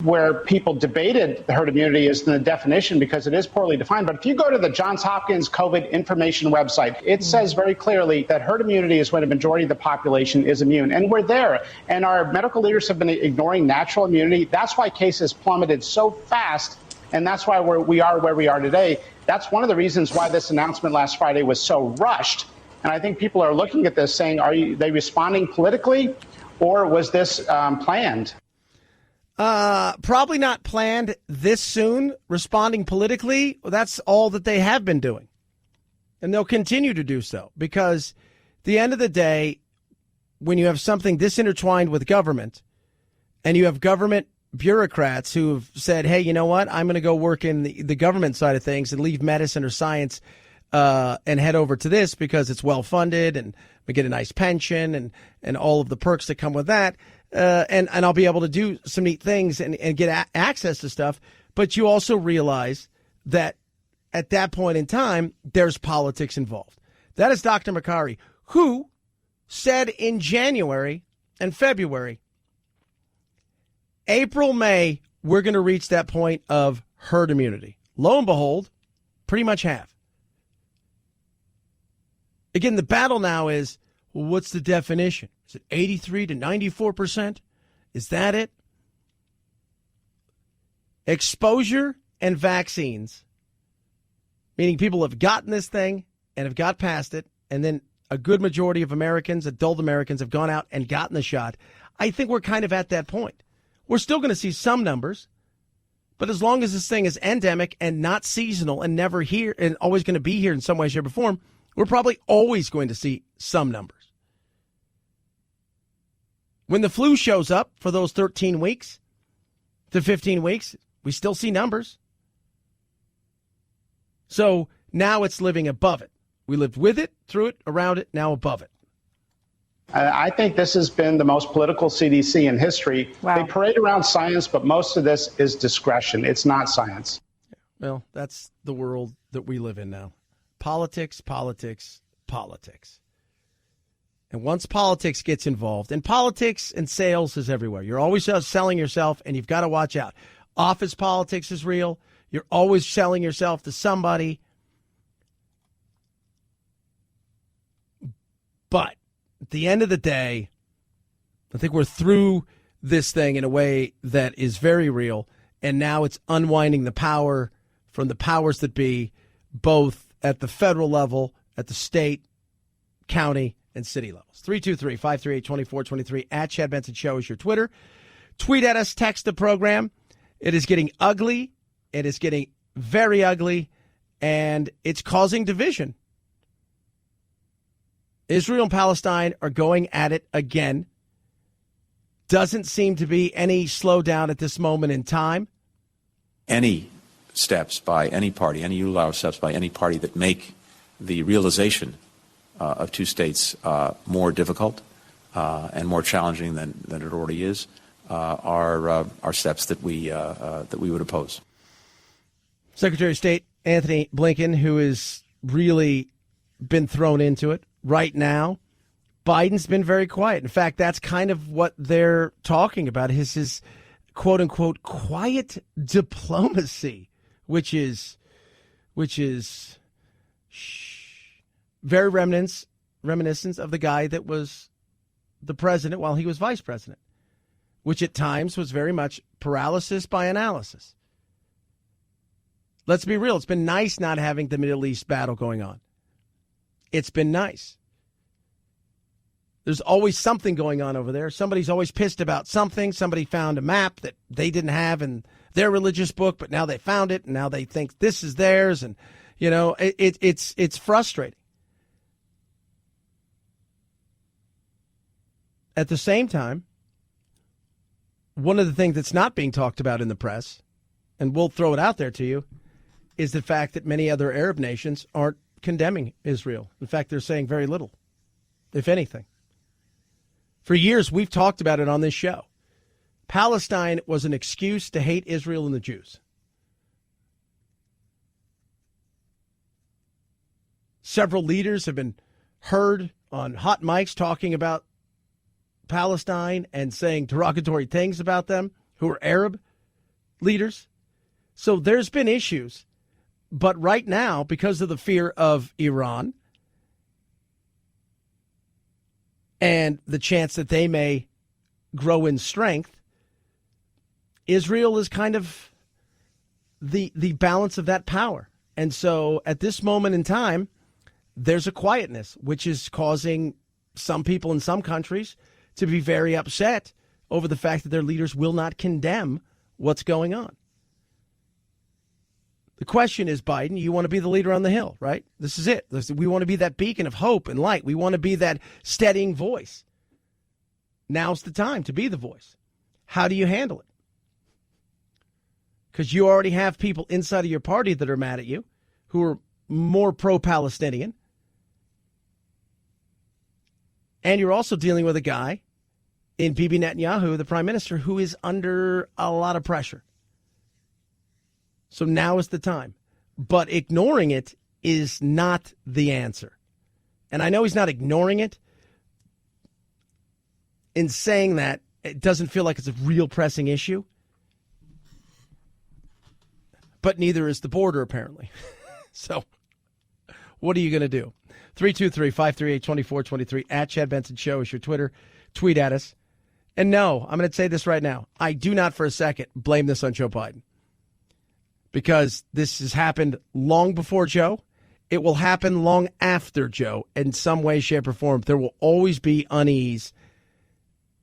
Where people debated the herd immunity is in the definition because it is poorly defined. But if you go to the Johns Hopkins COVID information website, it says very clearly that herd immunity is when a majority of the population is immune. And we're there. And our medical leaders have been ignoring natural immunity. That's why cases plummeted so fast. And that's why we are where we are today. That's one of the reasons why this announcement last Friday was so rushed. And I think people are looking at this saying, they responding politically, or was this planned? Probably not planned this soon. Responding politically, that's all that they have been doing. And they'll continue to do so because at the end of the day, when you have something this intertwined with government and you have government bureaucrats who have said, hey, you know what, I'm going to go work in the government side of things and leave medicine or science and head over to this because it's well funded and we get a nice pension and all of the perks that come with that. And I'll be able to do some neat things and get access to stuff. But you also realize that at that point in time, there's politics involved. That is Dr. Makary, who said in January and February, April, May, we're going to reach that point of herd immunity. Lo and behold, pretty much have. Again, the battle now is, well, what's the definition? Is it 83 to 94%? Is that it? Exposure and vaccines, meaning people have gotten this thing and have got past it, and then a good majority of Americans, adult Americans, have gone out and gotten the shot. I think we're kind of at that point. We're still going to see some numbers, but as long as this thing is endemic and not seasonal and never here and always going to be here in some way, shape, or form, we're probably always going to see some numbers. When the flu shows up for those 13 weeks to 15 weeks, we still see numbers. So now it's living above it. We lived with it, through it, around it, now above it. I think this has been the most political CDC in history. Wow. They parade around science, but most of this is discretion. It's not science. Well, that's the world that we live in now. Politics, politics, politics. And once politics gets involved, and politics and sales is everywhere. You're always selling yourself, and you've got to watch out. Office politics is real. You're always selling yourself to somebody. But at the end of the day, I think we're through this thing in a way that is very real, and now it's unwinding the power from the powers that be, both at the federal level, at the state, county, and city levels. 323-538-2423 at Chad Benson Show is your Twitter. Tweet at us, text the program. It is getting ugly. It is getting very ugly, and it's causing division. Israel and Palestine are going at it again. Doesn't seem to be any slowdown at this moment in time. Any steps by any party, any unilateral steps by any party that make the realization of two states more difficult and more challenging than it already is are steps that we would oppose. Secretary of State Anthony Blinken, who has really been thrown into it right now. Biden's been very quiet. In fact, that's kind of what they're talking about, his quote unquote quiet diplomacy, which is very reminiscent of the guy that was the president while he was vice president, which at times was very much paralysis by analysis. Let's be real. It's been nice not having the Middle East battle going on. It's been nice. There's always something going on over there. Somebody's always pissed about something. Somebody found a map that they didn't have in their religious book, but now they found it, and now they think this is theirs. And, you know, it's frustrating. At the same time, one of the things that's not being talked about in the press, and we'll throw it out there to you, is the fact that many other Arab nations aren't condemning Israel. In fact, they're saying very little, if anything. For years, we've talked about it on this show. Palestine was an excuse to hate Israel and the Jews. Several leaders have been heard on hot mics talking about Palestine and saying derogatory things about them, who are Arab leaders. So there's been issues. But right now, because of the fear of Iran and the chance that they may grow in strength, Israel is kind of the balance of that power. And so at this moment in time, there's a quietness, which is causing some people in some countries to be very upset over the fact that their leaders will not condemn what's going on. The question is, Biden, you want to be the leader on the Hill, right? This is it. We want to be that beacon of hope and light. We want to be that steadying voice. Now's the time to be the voice. How do you handle it? Because you already have people inside of your party that are mad at you, who are more pro-Palestinian. And you're also dealing with a guy in Bibi Netanyahu, the prime minister, who is under a lot of pressure. So now is the time. But ignoring it is not the answer. And I know he's not ignoring it. In saying that, it doesn't feel like it's a real pressing issue. But neither is the border, apparently. So what are you going to do? 323-538-2423 at Chad Benson Show is your Twitter. Tweet at us. And no, I'm going to say this right now. I do not for a second blame this on Joe Biden. Because this has happened long before Joe. It will happen long after Joe in some way, shape, or form. There will always be unease.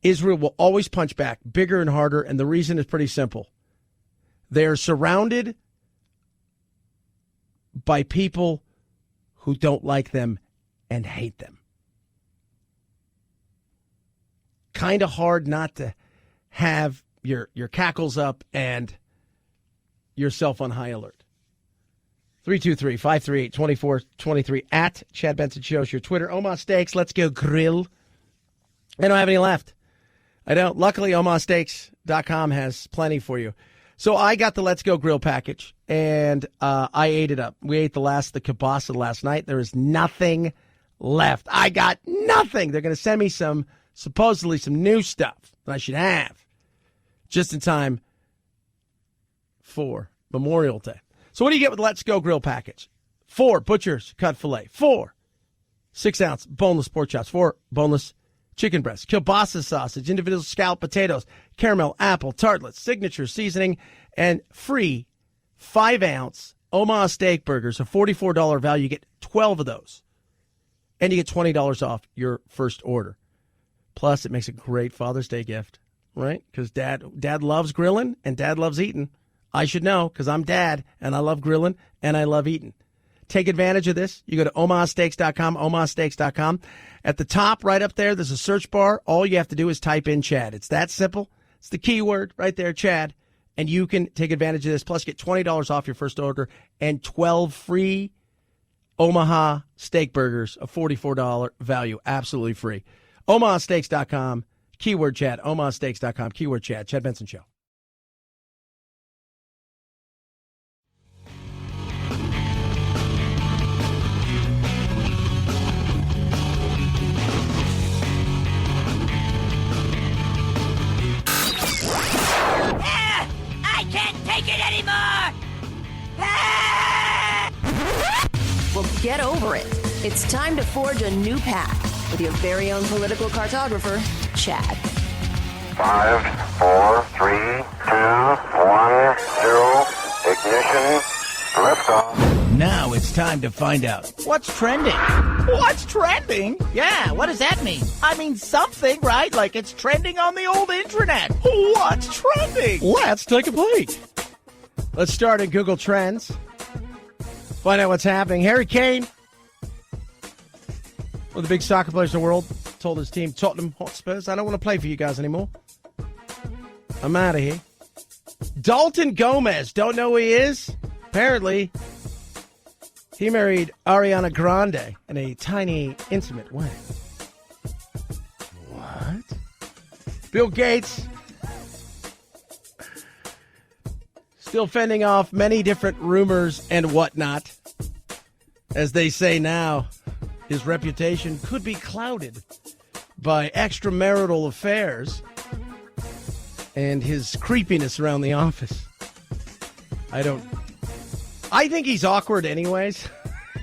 Israel will always punch back bigger and harder, and the reason is pretty simple. They're surrounded by people who don't like them and hate them. Kind of hard not to have your cackles up and yourself on high alert. 323-538-2423 at Chad Benson Show is your Twitter. Omaha Steaks, let's go grill. I don't have any left. I don't. Luckily, omahasteaks.com has plenty for you. So I got the Let's Go Grill package, and I ate it up. We ate the kielbasa last night. There is nothing left. I got nothing. They're going to send me supposedly some new stuff that I should have just in time for Memorial Day. So what do you get with Let's Go Grill package? 4 butcher's cut filet. 4 6-ounce boneless pork chops. 4 boneless chicken breasts. Kielbasa sausage. Individual scalloped potatoes. Caramel apple tartlets. Signature seasoning. And free 5-ounce Omaha steak burgers. A $44 value. You get 12 of those. And you get $20 off your first order. Plus, it makes a great Father's Day gift, right? Because dad loves grilling and dad loves eating. I should know because I'm dad and I love grilling and I love eating. Take advantage of this. You go to omahasteaks.com, omahasteaks.com. At the top right up there, there's a search bar. All you have to do is type in Chad. It's that simple. It's the keyword right there, Chad. And you can take advantage of this. Plus, get $20 off your first order and 12 free Omaha steak burgers, a $44 value. Absolutely free. omahasteaks.com, keyword Chad. omahasteaks.com, keyword Chad. Chad Benson Show. I can't take it anymore! Well, get over it. It's time to forge a new path with your very own political cartographer, Chad. 5, 4, 3, 2, 1, 0, ignition, liftoff. Now it's time to find out What's trending? What's trending? Yeah, what does that mean? I mean something, right? Like it's trending on the old internet. What's trending? Let's take a peek. Let's start in Google Trends. Find out what's happening. Harry Kane, one of the big soccer players in the world, told his team, Tottenham Hotspurs, I don't want to play for you guys anymore. I'm out of here. Dalton Gomez, don't know who he is? Apparently, he married Ariana Grande in a tiny, intimate way. What? Bill Gates, still fending off many different rumors and whatnot. As they say now, his reputation could be clouded by extramarital affairs and his creepiness around the office. I think he's awkward anyways.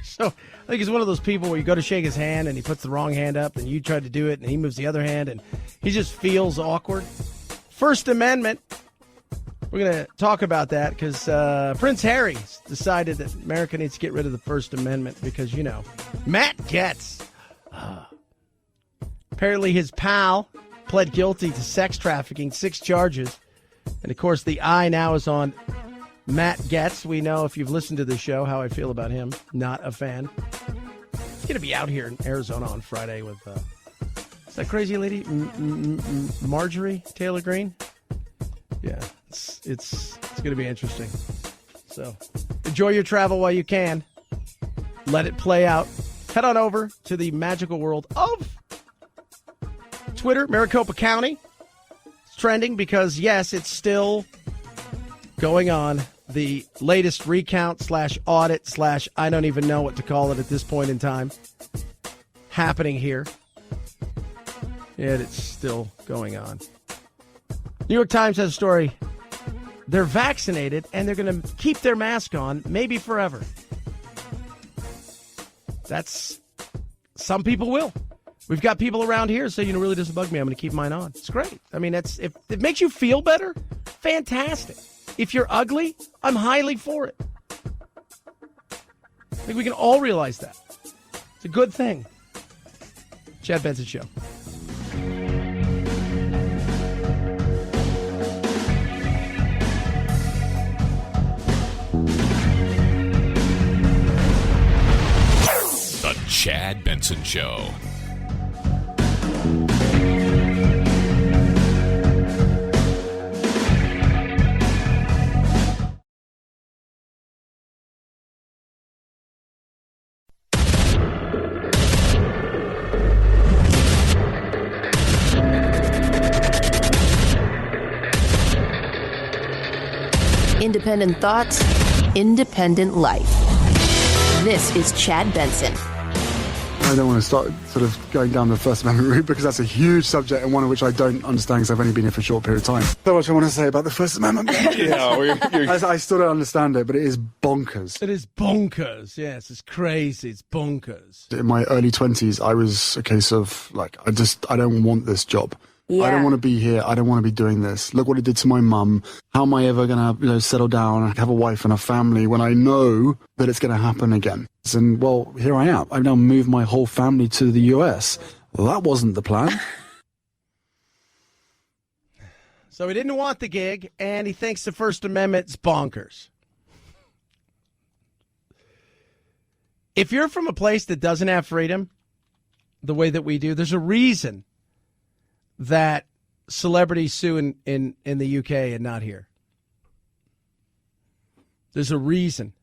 So I think he's one of those people where you go to shake his hand and he puts the wrong hand up and you try to do it and he moves the other hand and he just feels awkward. First Amendment. We're going to talk about that because Prince Harry decided that America needs to get rid of the First Amendment because, you know, Matt Getz. Apparently his pal pled guilty to sex trafficking, 6 charges. And, of course, the eye now is on Matt Getz. We know, if you've listened to the show, how I feel about him. Not a fan. He's going to be out here in Arizona on Friday with, is that crazy lady? Marjorie Taylor Greene? Yeah, it's going to be interesting. So enjoy your travel while you can. Let it play out. Head on over to the magical world of Twitter, Maricopa County. It's trending because, yes, it's still going on. The latest recount / audit / I don't even know what to call it at this point in time happening here. Yet it's still going on. New York Times has a story. They're vaccinated and they're going to keep their mask on maybe forever. That's, some people will. We've got people around here saying, it really doesn't bug me. I'm going to keep mine on. It's great. I mean, if it makes you feel better, fantastic. If you're ugly, I'm highly for it. I think we can all realize that. It's a good thing. Chad Benson Show. The Chad Benson Show. Independent thoughts, independent life. This is Chad Benson. I don't want to start sort of going down the First Amendment route because that's a huge subject and one of which I don't understand because I've only been here for a short period of time. So much I want to say about the First Amendment. I still don't understand it, but it is bonkers. It is bonkers. Yes, it's crazy. It's bonkers. In my early 20s, I was a case of, like, I don't want this job. Yeah. I don't want to be here. I don't want to be doing this. Look what it did to my mum. How am I ever going to, settle down and have a wife and a family when I know that it's going to happen again? And, well, here I am. I've now moved my whole family to the US. Well, that wasn't the plan. So he didn't want the gig, and he thinks the First Amendment's bonkers. If you're from a place that doesn't have freedom the way that we do, there's a reason that celebrities sue in the UK and not here. There's a reason.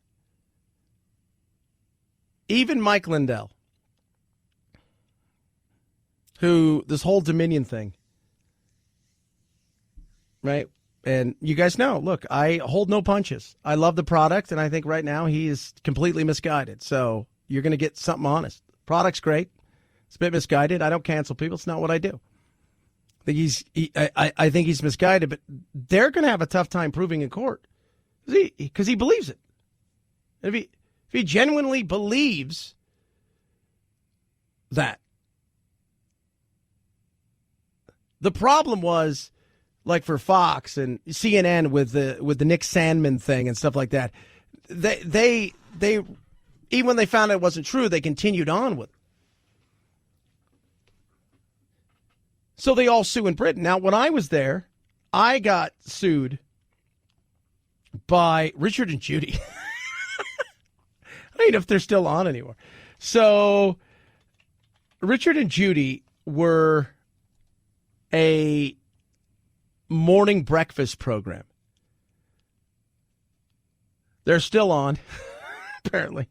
Even Mike Lindell, who, this whole Dominion thing, right? And you guys know, look, I hold no punches. I love the product, and I think right now he is completely misguided. So you're going to get something honest. Product's great. It's a bit misguided. I don't cancel people. It's not what I do. I think he's misguided, but they're going to have a tough time proving in court because he believes it. If he genuinely believes that. The problem was, like for Fox and CNN with the Nick Sandman thing and stuff like that, they even when they found out it wasn't true, they continued on with it. So they all sue in Britain. Now, when I was there, I got sued by Richard and Judy. I don't know if they're still on anymore. So Richard and Judy were a morning breakfast program. They're still on, apparently.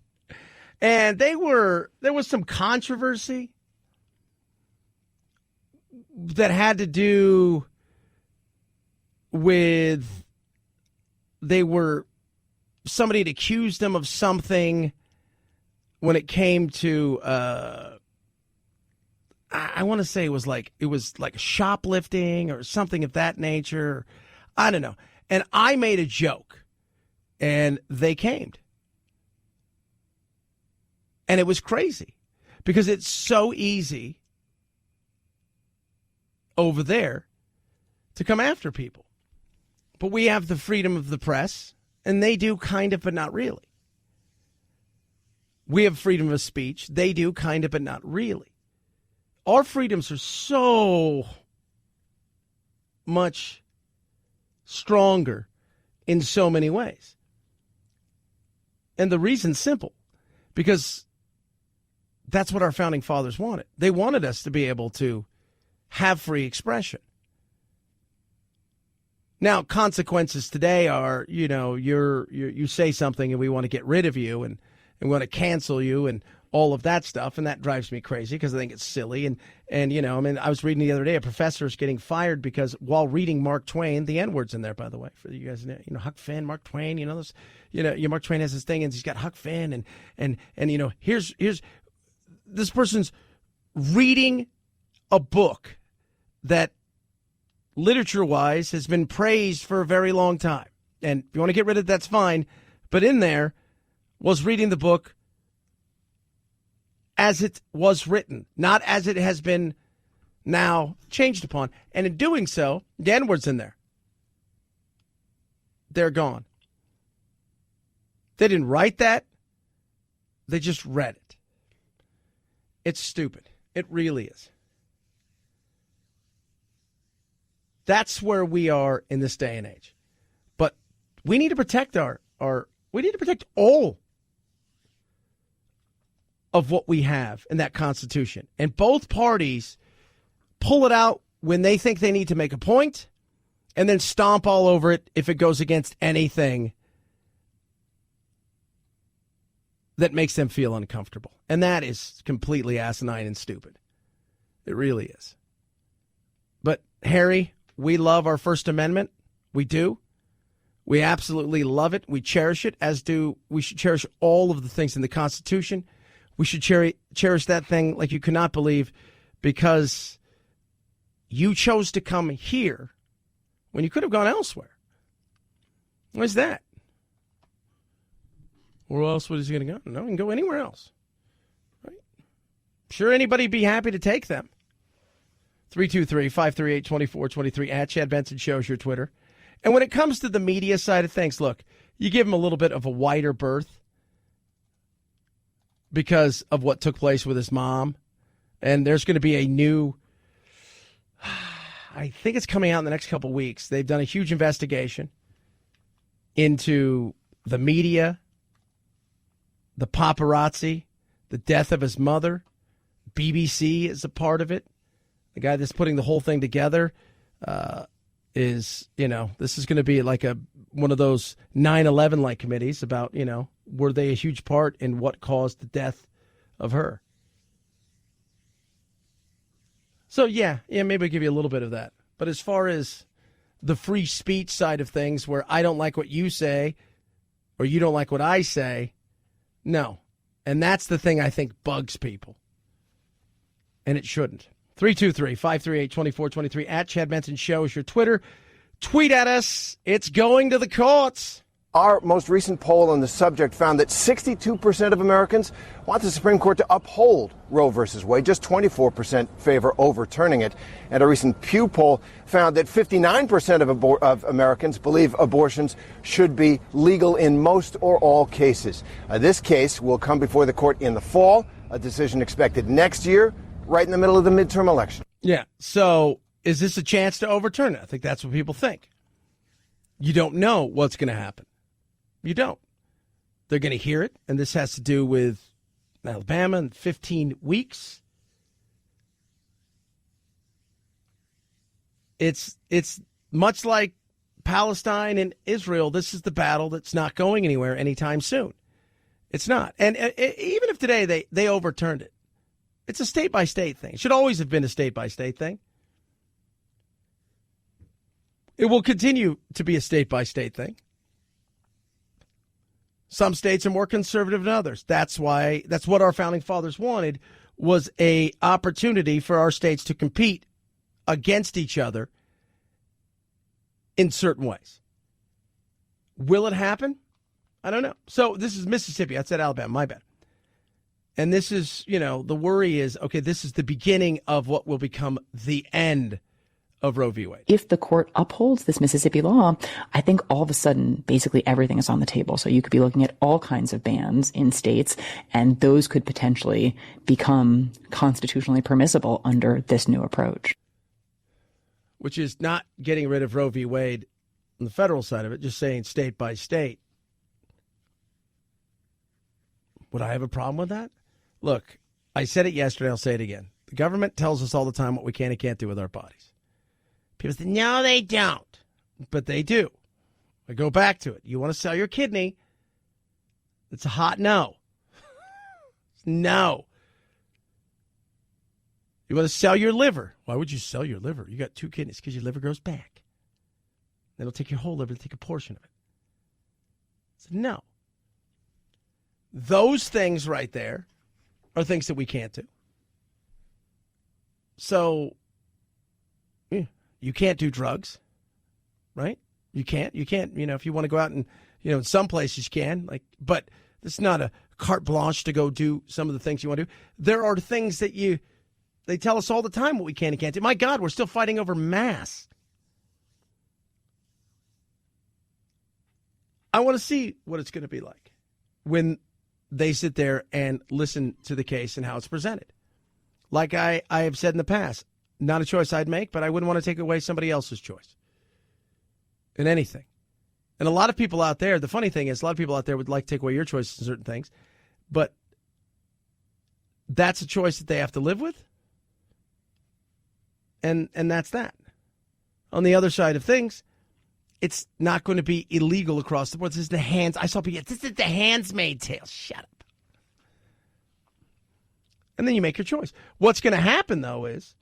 And there was some controversy that had to do with somebody had accused them of something when it came to I want to say it was like shoplifting or something of that nature. I don't know. And I made a joke and they camed. And it was crazy because it's so easy over there to come after people. But we have the freedom of the press, and they do kind of, but not really. We have freedom of speech. They do kind of, but not really. Our freedoms are so much stronger in so many ways. And the reason's simple, because that's what our founding fathers wanted. They wanted us to be able to have free expression. Now, consequences today are, you say something and we want to get rid of you and we want to cancel you and all of that stuff, and that drives me crazy because I think it's silly. And I was reading the other day, a professor is getting fired because while reading Mark Twain, the N-word's in there, by the way, for you guys, Huck Finn, Mark Twain, Mark Twain has this thing and he's got Huck Finn and here's this person's reading a book that literature-wise has been praised for a very long time. And if you want to get rid of it, that's fine. But in there was reading the book as it was written, not as it has been now changed upon. And in doing so, the N-word's in there. They're gone. They didn't write that. They just read it. It's stupid. It really is. That's where we are in this day and age. But we need to protect we need to protect all of what we have in that Constitution. And both parties pull it out when they think they need to make a point and then stomp all over it if it goes against anything that makes them feel uncomfortable. And that is completely asinine and stupid. It really is. But, Harry, we love our First Amendment. We do. We absolutely love it. We cherish it, we should cherish all of the things in the Constitution. We should cherish that thing like you could not believe, because you chose to come here when you could have gone elsewhere. Where's that? Where else was he going to go? No, he can go anywhere else. Right? Sure, anybody'd be happy to take them. 323-538-2423 at Chad Benson Show is your Twitter. And when it comes to the media side of things, look, you give him a little bit of a wider berth because of what took place with his mom. And there's going to be a new, I think it's coming out in the next couple of weeks. They've done a huge investigation into the media, the paparazzi, the death of his mother. BBC is a part of it. The guy that's putting the whole thing together is, this is going to be like one of those 9/11 like committees about, were they a huge part in what caused the death of her? So, yeah, maybe I'll give you a little bit of that. But as far as the free speech side of things, where I don't like what you say or you don't like what I say, no. And that's the thing I think bugs people. And it shouldn't. 323-538-2423 at Chad Benson Show is your Twitter. Tweet at us. It's going to the courts. Our most recent poll on the subject found that 62% of Americans want the Supreme Court to uphold Roe v. Wade. Just 24% favor overturning it. And a recent Pew poll found that 59% of Americans believe abortions should be legal in most or all cases. This case will come before the court in the fall. A decision expected next year, right in the middle of the midterm election. Yeah. So is this a chance to overturn it? I think that's what people think. You don't know what's going to happen. You don't. They're going to hear it, and this has to do with Alabama in 15 weeks. It's much like Palestine and Israel. This is the battle that's not going anywhere anytime soon. It's not. And even if today they overturned it, it's a state-by-state thing. It should always have been a state-by-state thing. It will continue to be a state-by-state thing. Some states are more conservative than others. That's what our founding fathers wanted, was a opportunity for our states to compete against each other in certain ways. Will it happen? I don't know. So this is Mississippi. I said Alabama. My bad. And this is, the worry is, okay, this is the beginning of what will become the end of Roe v. Wade. If the court upholds this Mississippi law, I think all of a sudden, basically everything is on the table. So you could be looking at all kinds of bans in states, and those could potentially become constitutionally permissible under this new approach. Which is not getting rid of Roe v. Wade on the federal side of it, just saying state by state. Would I have a problem with that? Look, I said it yesterday, I'll say it again. The government tells us all the time what we can and can't do with our bodies. People say, no, they don't. But they do. I go back to it. You want to sell your kidney? It's a hot no. No. You want to sell your liver? Why would you sell your liver? You got 2 kidneys because your liver grows back. It'll take your whole liver to take a portion of it. So no. Those things right there are things that we can't do. So, you can't do drugs, right? You can't, if you want to go out and, in some places you can, but it's not a carte blanche to go do some of the things you want to do. There are things that they tell us all the time what we can and can't do. My God, we're still fighting over masks. I want to see what it's going to be like when they sit there and listen to the case and how it's presented. Like I have said in the past, not a choice I'd make, but I wouldn't want to take away somebody else's choice in anything. And a lot of people out there, the funny thing is, a lot of people out there would like to take away your choices in certain things, but that's a choice that they have to live with. And that's that. On the other side of things, it's not going to be illegal across the board. This is the this is the Handmaid's Tale. Shut up. And then you make your choice. What's going to happen, though, is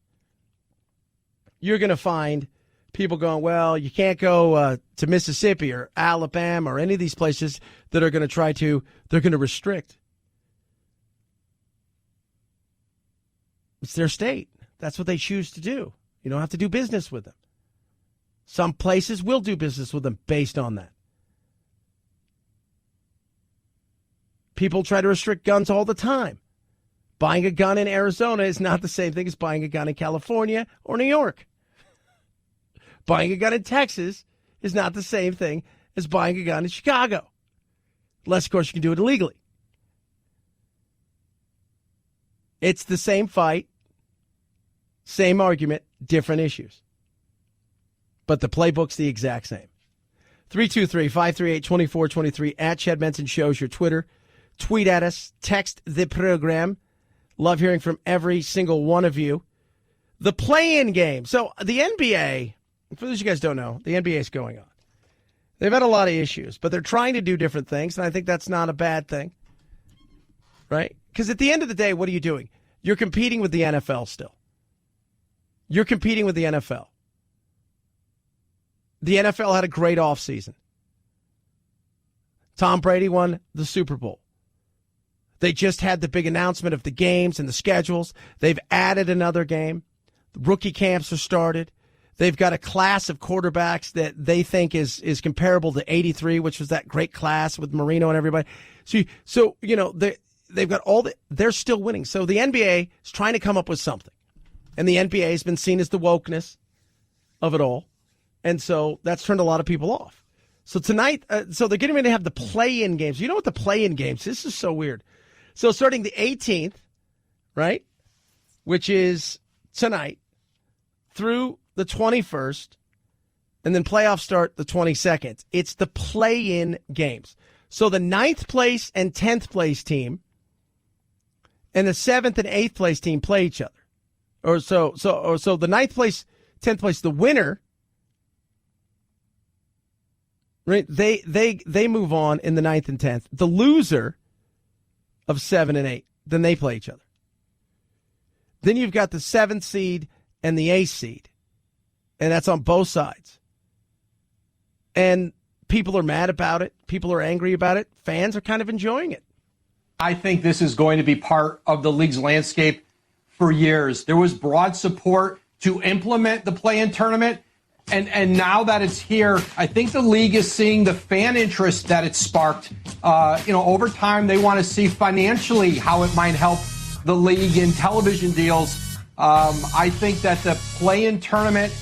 you're going to find people going, well, you can't go to Mississippi or Alabama or any of these places that are going to they're going to restrict. It's their state. That's what they choose to do. You don't have to do business with them. Some places will do business with them based on that. People try to restrict guns all the time. Buying a gun in Arizona is not the same thing as buying a gun in California or New York. Buying a gun in Texas is not the same thing as buying a gun in Chicago. Unless, of course, you can do it illegally. It's the same fight, same argument, different issues. But the playbook's the exact same. 323-538-2423 at Chad Benson Show's your Twitter. Tweet at us. Text the program. Love hearing from every single one of you. The play-in game. So the NBA, for those of you guys don't know, the NBA is going on. They've had a lot of issues, but they're trying to do different things, and I think that's not a bad thing. Right? Because at the end of the day, what are you doing? You're competing with the NFL still. You're competing with the NFL. The NFL had a great offseason. Tom Brady won the Super Bowl. They just had the big announcement of the games and the schedules. They've added another game. The rookie camps are started. They've got a class of quarterbacks that they think is comparable to 83, which was that great class with Marino and everybody. So you know, they've got they're still winning. So the NBA is trying to come up with something. And the NBA has been seen as the wokeness of it all. And so that's turned a lot of people off. So tonight, so they're getting ready to have the play-in games. You know what the play-in games, this is so weird. So starting the 18th, right, which is tonight, through the 21st, and then playoffs start the 22nd. It's the play-in games. So the 9th place and 10th place team and the 7th and 8th place team play each other. So the 9th place, 10th place, the winner, right? They move on in the 9th and 10th. The loser of 7 and 8, then they play each other. Then you've got the 7th seed and the 8th seed, and that's on both sides. And people are mad about it. People are angry about it. Fans are kind of enjoying it. I think this is going to be part of the league's landscape for years. There was broad support to implement the play-in tournament. And now that it's here, I think the league is seeing the fan interest that it sparked. Over time, they want to see financially how it might help the league in television deals. I think that the play-in tournament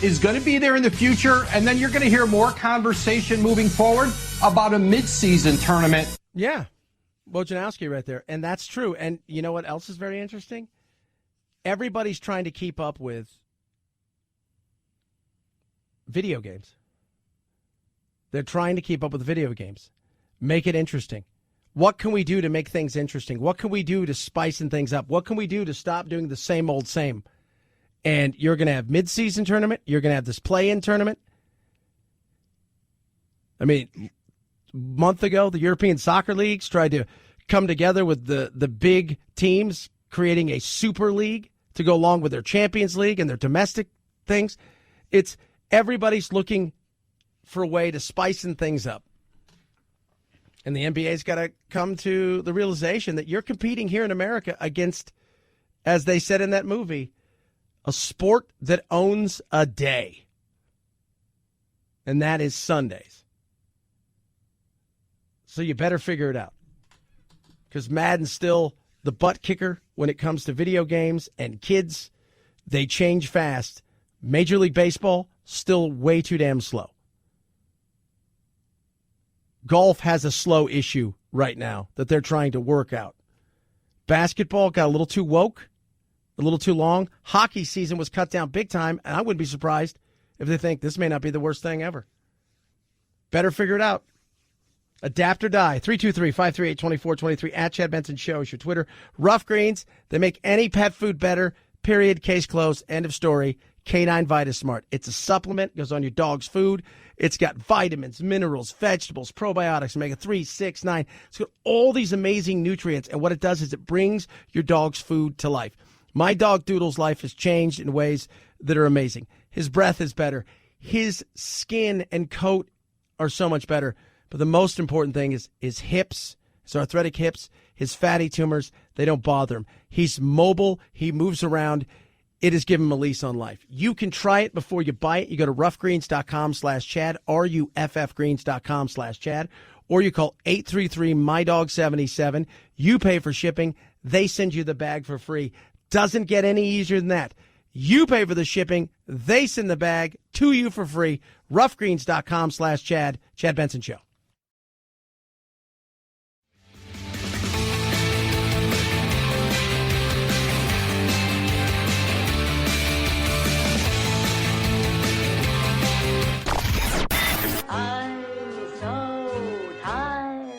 is going to be there in the future, and then you're going to hear more conversation moving forward about a mid-season tournament. Yeah, Wojnarowski right there, and that's true. And you know what else is very interesting? Everybody's trying to keep up with video games. They're trying to keep up with video games. Make it interesting. What can we do to make things interesting? What can we do to spicing things up? What can we do to stop doing the same old same? And you're going to have mid-season tournament. You're going to have this play-in tournament. I mean, a month ago, the European soccer leagues tried to come together with the big teams, creating a super league to go along with their Champions League and their domestic things. It's everybody's looking for a way to spicing things up. And the NBA's got to come to the realization that you're competing here in America against, as they said in that movie, a sport that owns a day. And that is Sundays. So you better figure it out. Because Madden's still the butt kicker when it comes to video games, and kids, they change fast. Major League Baseball, still way too damn slow. Golf has a slow issue right now that they're trying to work out. Basketball got a little too woke, a little too long. Hockey season was cut down big time, and I wouldn't be surprised if they think this may not be the worst thing ever. Better figure it out. Adapt or die. 323-538-2423 at Chad Benson Show is your Twitter. Rough Greens, they make any pet food better. Period. Case closed. End of story. Canine VitaSmart. It's a supplement. Goes on your dog's food. It's got vitamins, minerals, vegetables, probiotics, omega-3, 6, 9. It's got all these amazing nutrients. And what it does is it brings your dog's food to life. My dog Doodle's life has changed in ways that are amazing. His breath is better. His skin and coat are so much better. But the most important thing is his hips, his arthritic hips. His fatty tumors, they don't bother him. He's mobile. He moves around. It has given him a lease on life. You can try it before you buy it. You go to roughgreens.com/Chad, ruffgreens.com/Chad, or you call 833-MyDog77. You pay for shipping. They send you the bag for free. Doesn't get any easier than that. You pay for the shipping. They send the bag to you for free. roughgreens.com/Chad. Chad Benson Show. I'm so tired.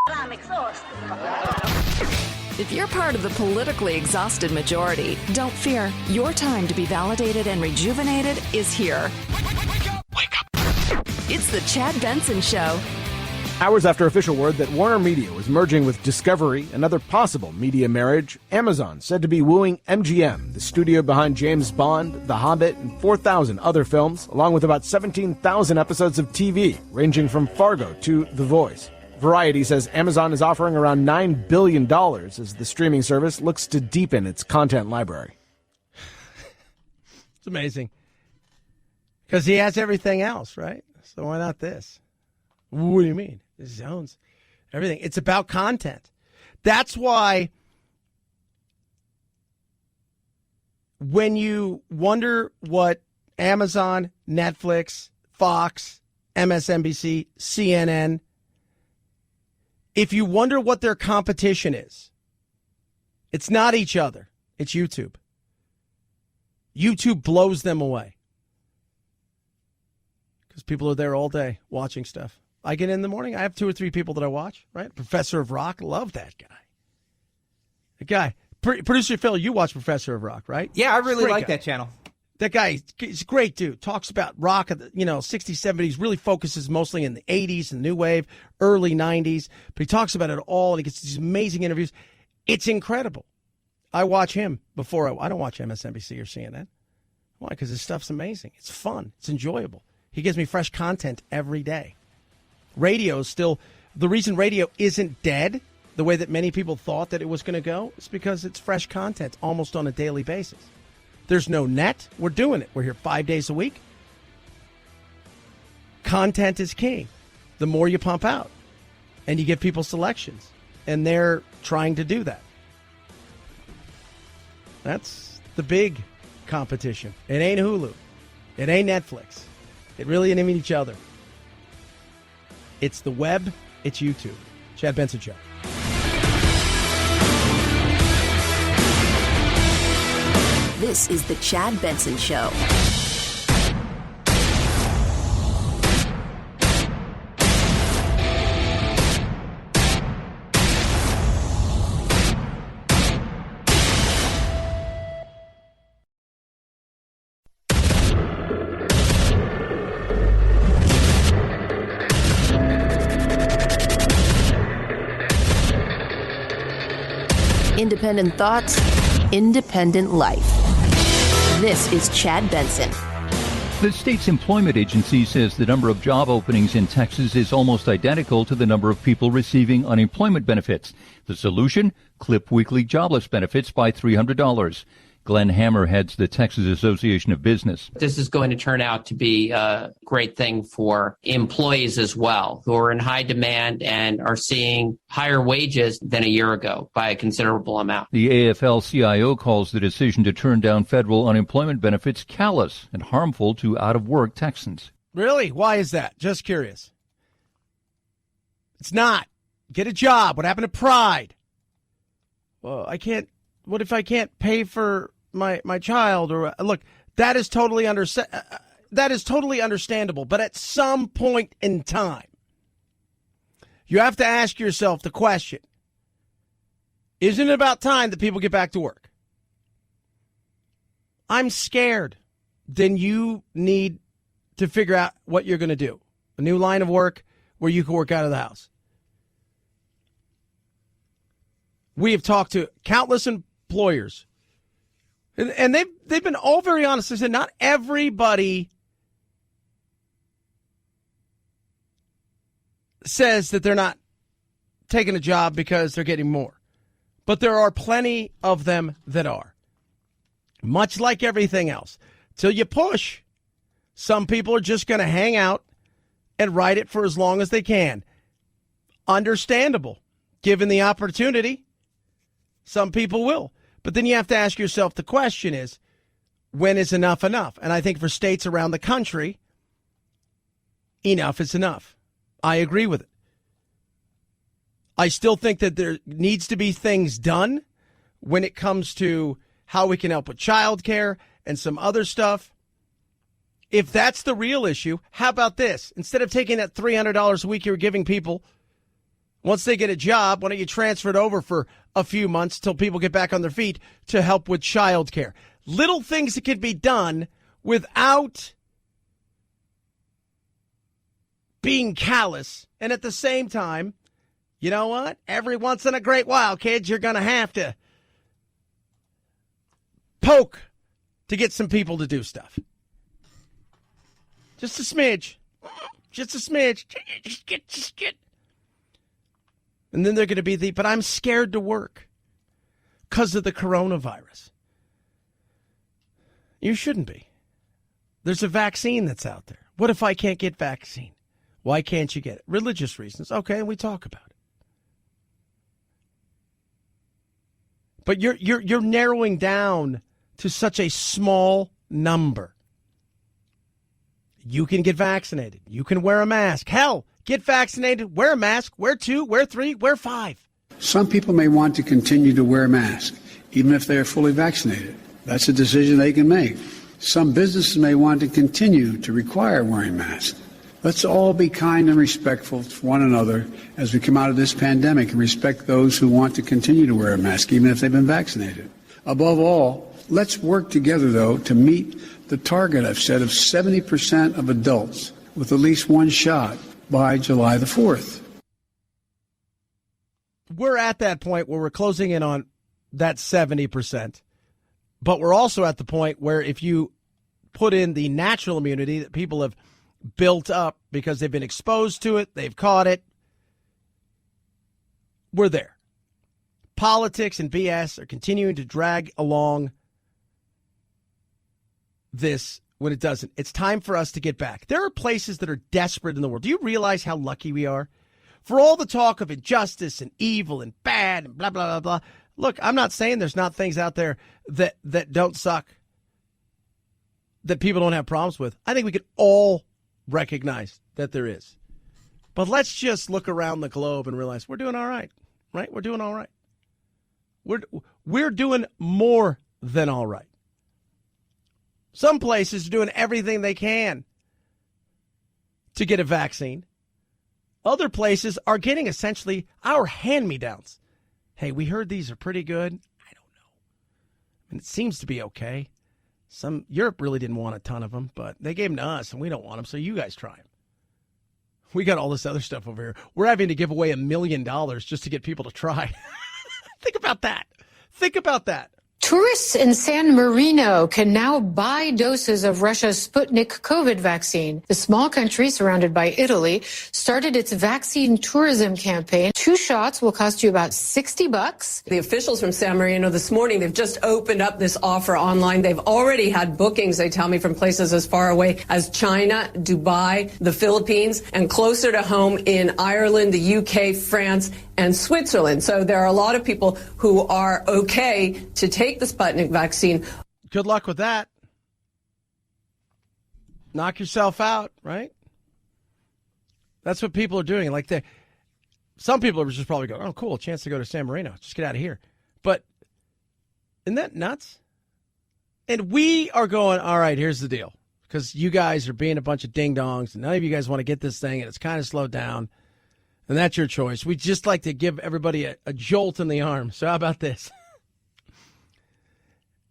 I'm exhausted. If you're part of the politically exhausted majority, don't fear. Your time to be validated and rejuvenated is here. Wake up. It's the Chad Benson Show. Hours after official word that Warner Media was merging with Discovery, another possible media marriage, Amazon said to be wooing MGM, the studio behind James Bond, The Hobbit, and 4,000 other films, along with about 17,000 episodes of TV, ranging from Fargo to The Voice. Variety says Amazon is offering around $9 billion as the streaming service looks to deepen its content library. It's amazing. Because he has everything else, right? So why not this? What do you mean? This owns everything. It's about content. That's why when you wonder what Amazon, Netflix, Fox, MSNBC, CNN, if you wonder what their competition is, it's not each other. It's YouTube. YouTube blows them away. Because people are there all day watching stuff. I get in the morning, I have 2 or 3 people that I watch, right? Professor of Rock, love that guy. The guy. Producer Phil, you watch Professor of Rock, right? Yeah, I really like guy. that channel. That guy, he's a great dude. Talks about rock of the 60s, 70s, really focuses mostly in the 80s and new wave, early 90s. But he talks about it all, and he gets these amazing interviews. It's incredible. I watch him before I don't watch MSNBC or CNN. Why? Because his stuff's amazing. It's fun. It's enjoyable. He gives me fresh content every day. Radio is still, the reason radio isn't dead the way that many people thought that it was going to go is because it's fresh content almost on a daily basis. There's no net. We're doing it. We're here 5 days a week. Content is king. The more you pump out and you give people selections, and they're trying to do that. That's the big competition. It ain't Hulu. It ain't Netflix. It really ain't even each other. It's the web. It's YouTube. Chad Benson Show. This is the Chad Benson Show. Independent thoughts, independent life. This is Chad Benson. The state's employment agency says the number of job openings in Texas is almost identical to the number of people receiving unemployment benefits. The solution? Clip weekly jobless benefits by $300. Glenn Hammer heads the Texas Association of Business. This is going to turn out to be a great thing for employees as well, who are in high demand and are seeing higher wages than a year ago by a considerable amount. The AFL-CIO calls the decision to turn down federal unemployment benefits callous and harmful to out-of-work Texans. Really? Why is that? Just curious. It's not. Get a job. What happened to pride? Well, I can't. What if I can't pay for my child? Or look, that is totally understandable. But at some point in time, you have to ask yourself the question: isn't it about time that people get back to work? I'm scared. Then you need to figure out what you're going to do. A new line of work where you can work out of the house. We have talked to countless employers, and they've been all very honest. They said not everybody says that they're not taking a job because they're getting more. But there are plenty of them that are. Much like everything else. Till you push, some people are just going to hang out and ride it for as long as they can. Understandable. Given the opportunity, some people will. But then you have to ask yourself, the question is, when is enough enough? And I think for states around the country, enough is enough. I agree with it. I still think that there needs to be things done when it comes to how we can help with childcare and some other stuff. If that's the real issue, how about this? Instead of taking that $300 a week you're giving people, once they get a job, why don't you transfer it over for a few months till people get back on their feet to help with childcare? Little things that can be done without being callous. And at the same time, you know what? Every once in a great while, kids, you're going to have to poke to get some people to do stuff. Just a smidge. Just a smidge. Just get. And then they're going to be but I'm scared to work because of the coronavirus. You shouldn't be. There's a vaccine that's out there. What if I can't get vaccine? Why can't you get it? Religious reasons. Okay, we talk about it. But you're narrowing down to such a small number. You can get vaccinated. You can wear a mask. Hell, get vaccinated, wear a mask, wear 2, wear 3, wear 5. Some people may want to continue to wear a mask, even if they are fully vaccinated. That's a decision they can make. Some businesses may want to continue to require wearing masks. Let's all be kind and respectful to one another as we come out of this pandemic and respect those who want to continue to wear a mask, even if they've been vaccinated. Above all, let's work together, though, to meet the target I've set of 70% of adults with at least one shot by July the 4th. We're at that point where we're closing in on that 70%. But we're also at the point where if you put in the natural immunity that people have built up because they've been exposed to it, they've caught it, we're there. Politics and BS are continuing to drag along this when it doesn't. It's time for us to get back. There are places that are desperate in the world. Do you realize how lucky we are? For all the talk of injustice and evil and bad and blah, blah, blah, blah. Look, I'm not saying there's not things out there that don't suck, that people don't have problems with. I think we could all recognize that there is. But let's just look around the globe and realize we're doing all right, right? We're doing all right. We're doing more than all right. Some places are doing everything they can to get a vaccine. Other places are getting essentially our hand-me-downs. Hey, we heard these are pretty good. I don't know. And it seems to be okay. Europe really didn't want a ton of them, but they gave them to us, and we don't want them, so you guys try them. We got all this other stuff over here. We're having to give away $1 million just to get people to try. Think about that. Think about that. Tourists in San Marino can now buy doses of Russia's Sputnik COVID vaccine. The small country, surrounded by Italy, started its vaccine tourism campaign. 2 shots will cost you about $60. The officials from San Marino this morning, they've just opened up this offer online. They've already had bookings, they tell me, from places as far away as China, Dubai, the Philippines, and closer to home in Ireland, the UK, France, and Switzerland. So there are a lot of people who are okay to take the Sputnik vaccine. Good luck with that. Knock yourself out, right? That's what people are doing. Like some people are just probably going, oh, cool, a chance to go to San Marino. Just get out of here. But isn't that nuts? And we are going, all right, here's the deal. Because you guys are being a bunch of ding-dongs, and none of you guys want to get this thing, and it's kind of slowed down. And that's your choice. We just like to give everybody a jolt in the arm. So how about this?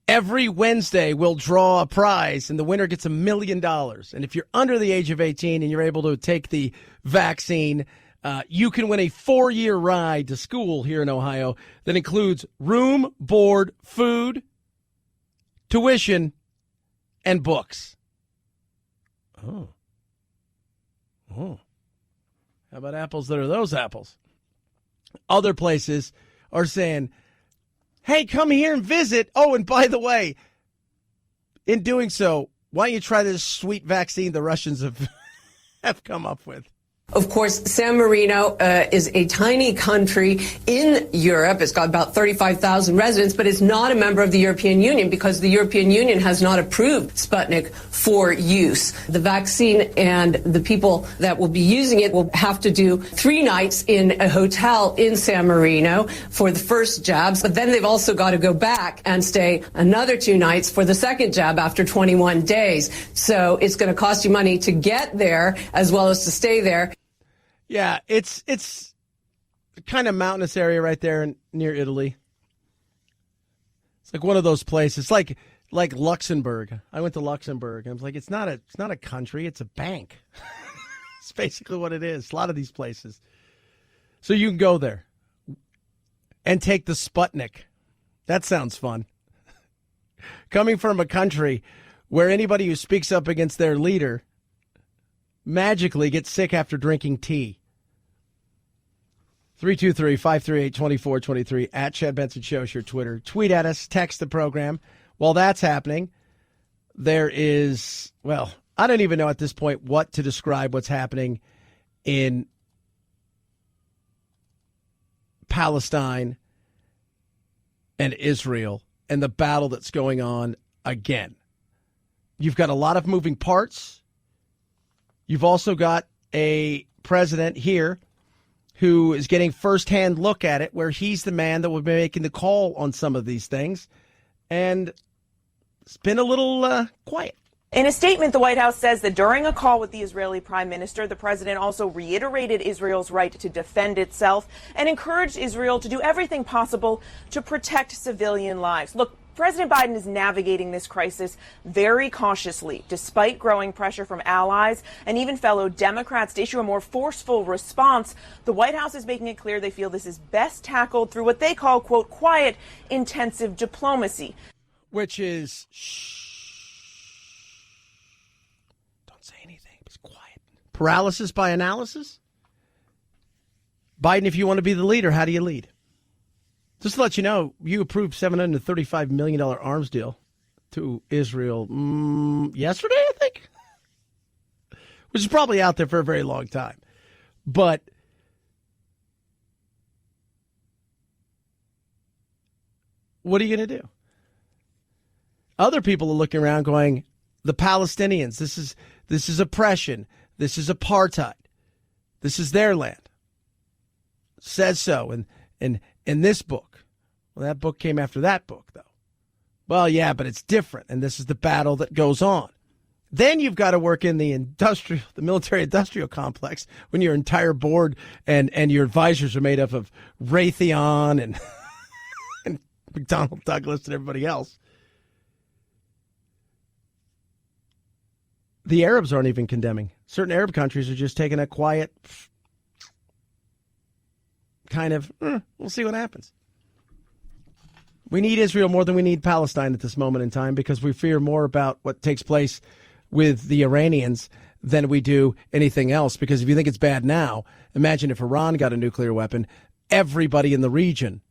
Every Wednesday, we'll draw a prize, and the winner gets $1 million. And if you're under the age of 18 and you're able to take the vaccine, you can win a 4-year ride to school here in Ohio that includes room, board, food, tuition, and books. Oh. How about apples that are those apples? Other places are saying, hey, come here and visit. Oh, and by the way, in doing so, why don't you try this sweet vaccine the Russians have come up with? Of course, San Marino is a tiny country in Europe. It's got about 35,000 residents, but it's not a member of the European Union because the European Union has not approved Sputnik for use. The vaccine and the people that will be using it will have to do 3 nights in a hotel in San Marino for the first jabs, but then they've also got to go back and stay another 2 nights for the second jab after 21 days. So it's going to cost you money to get there as well as to stay there. Yeah, it's kind of mountainous area right there near Italy. It's like one of those places, like Luxembourg. I went to Luxembourg, and I was like, it's not a country, it's a bank. It's basically what it is. A lot of these places. So you can go there and take the Sputnik. That sounds fun. Coming from a country where anybody who speaks up against their leader magically gets sick after drinking tea. 323-538-2423 at Chad Benson Show is your Twitter. Tweet at us, text the program. While that's happening, there is, well, I don't even know at this point what to describe what's happening in Palestine and Israel and the battle that's going on again. You've got a lot of moving parts. You've also got a president here who is getting firsthand look at it, where he's the man that will be making the call on some of these things. And it's been a little quiet. In a statement, the White House says that during a call with the Israeli prime minister, the president also reiterated Israel's right to defend itself and encouraged Israel to do everything possible to protect civilian lives. Look, President Biden is navigating this crisis very cautiously, despite growing pressure from allies and even fellow Democrats to issue a more forceful response. The White House is making it clear they feel this is best tackled through what they call, quote, quiet, intensive diplomacy. Which is, don't say anything, it's quiet. Paralysis by analysis? Biden, if you want to be the leader, how do you lead? Just to let you know, you approved $735 million arms deal to Israel yesterday, I think, which is probably out there for a very long time. But what are you going to do? Other people are looking around going, the Palestinians, this is oppression. This is apartheid. This is their land. Says so in this book. Well, that book came after that book, though. Well, yeah, but it's different, and this is the battle that goes on. Then you've got to work in the military-industrial complex when your entire board and your advisors are made up of Raytheon and, and McDonnell Douglas and everybody else. The Arabs aren't even condemning. Certain Arab countries are just taking a quiet kind of, we'll see what happens. We need Israel more than we need Palestine at this moment in time because we fear more about what takes place with the Iranians than we do anything else. Because if you think it's bad now, imagine if Iran got a nuclear weapon, everybody in the region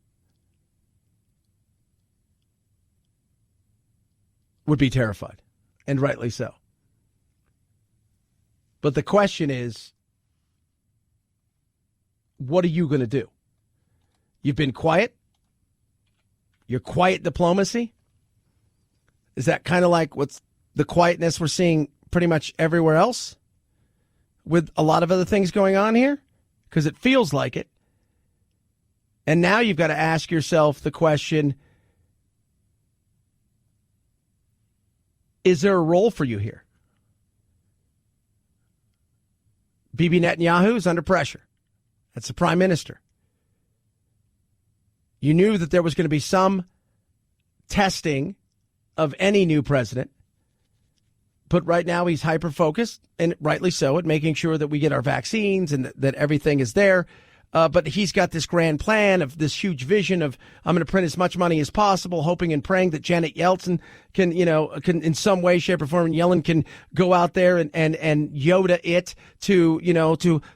would be terrified, and rightly so. But the question is, what are you going to do? You've been quiet. Your quiet diplomacy? Is that kind of like what's the quietness we're seeing pretty much everywhere else with a lot of other things going on here? Because it feels like it. And now you've got to ask yourself the question, is there a role for you here? Bibi Netanyahu is under pressure. That's the prime minister. You knew that there was going to be some testing of any new president. But right now he's hyper-focused, and rightly so, at making sure that we get our vaccines and that everything is there. But he's got this grand plan of this huge vision of I'm going to print as much money as possible, hoping and praying that Janet Yellen can in some way, shape, or form, Yellen can go out there and Yoda it to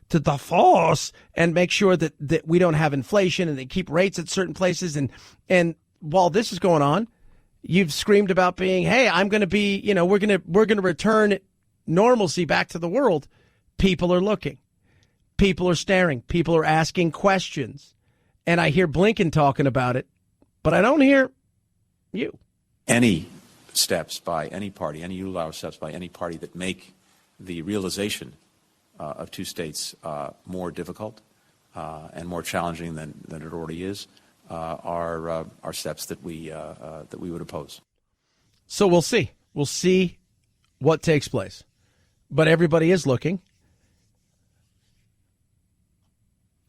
the force and make sure that we don't have inflation and they keep rates at certain places. And while this is going on, you've screamed about being, hey, I'm going to be, we're going to return normalcy back to the world. People are looking. People are staring. People are asking questions. And I hear Blinken talking about it, but I don't hear you. Any steps by any party, any unilateral steps by any party that make the realization of two states more difficult and more challenging than it already is are steps that we would oppose. So we'll see. We'll see what takes place. But everybody is looking.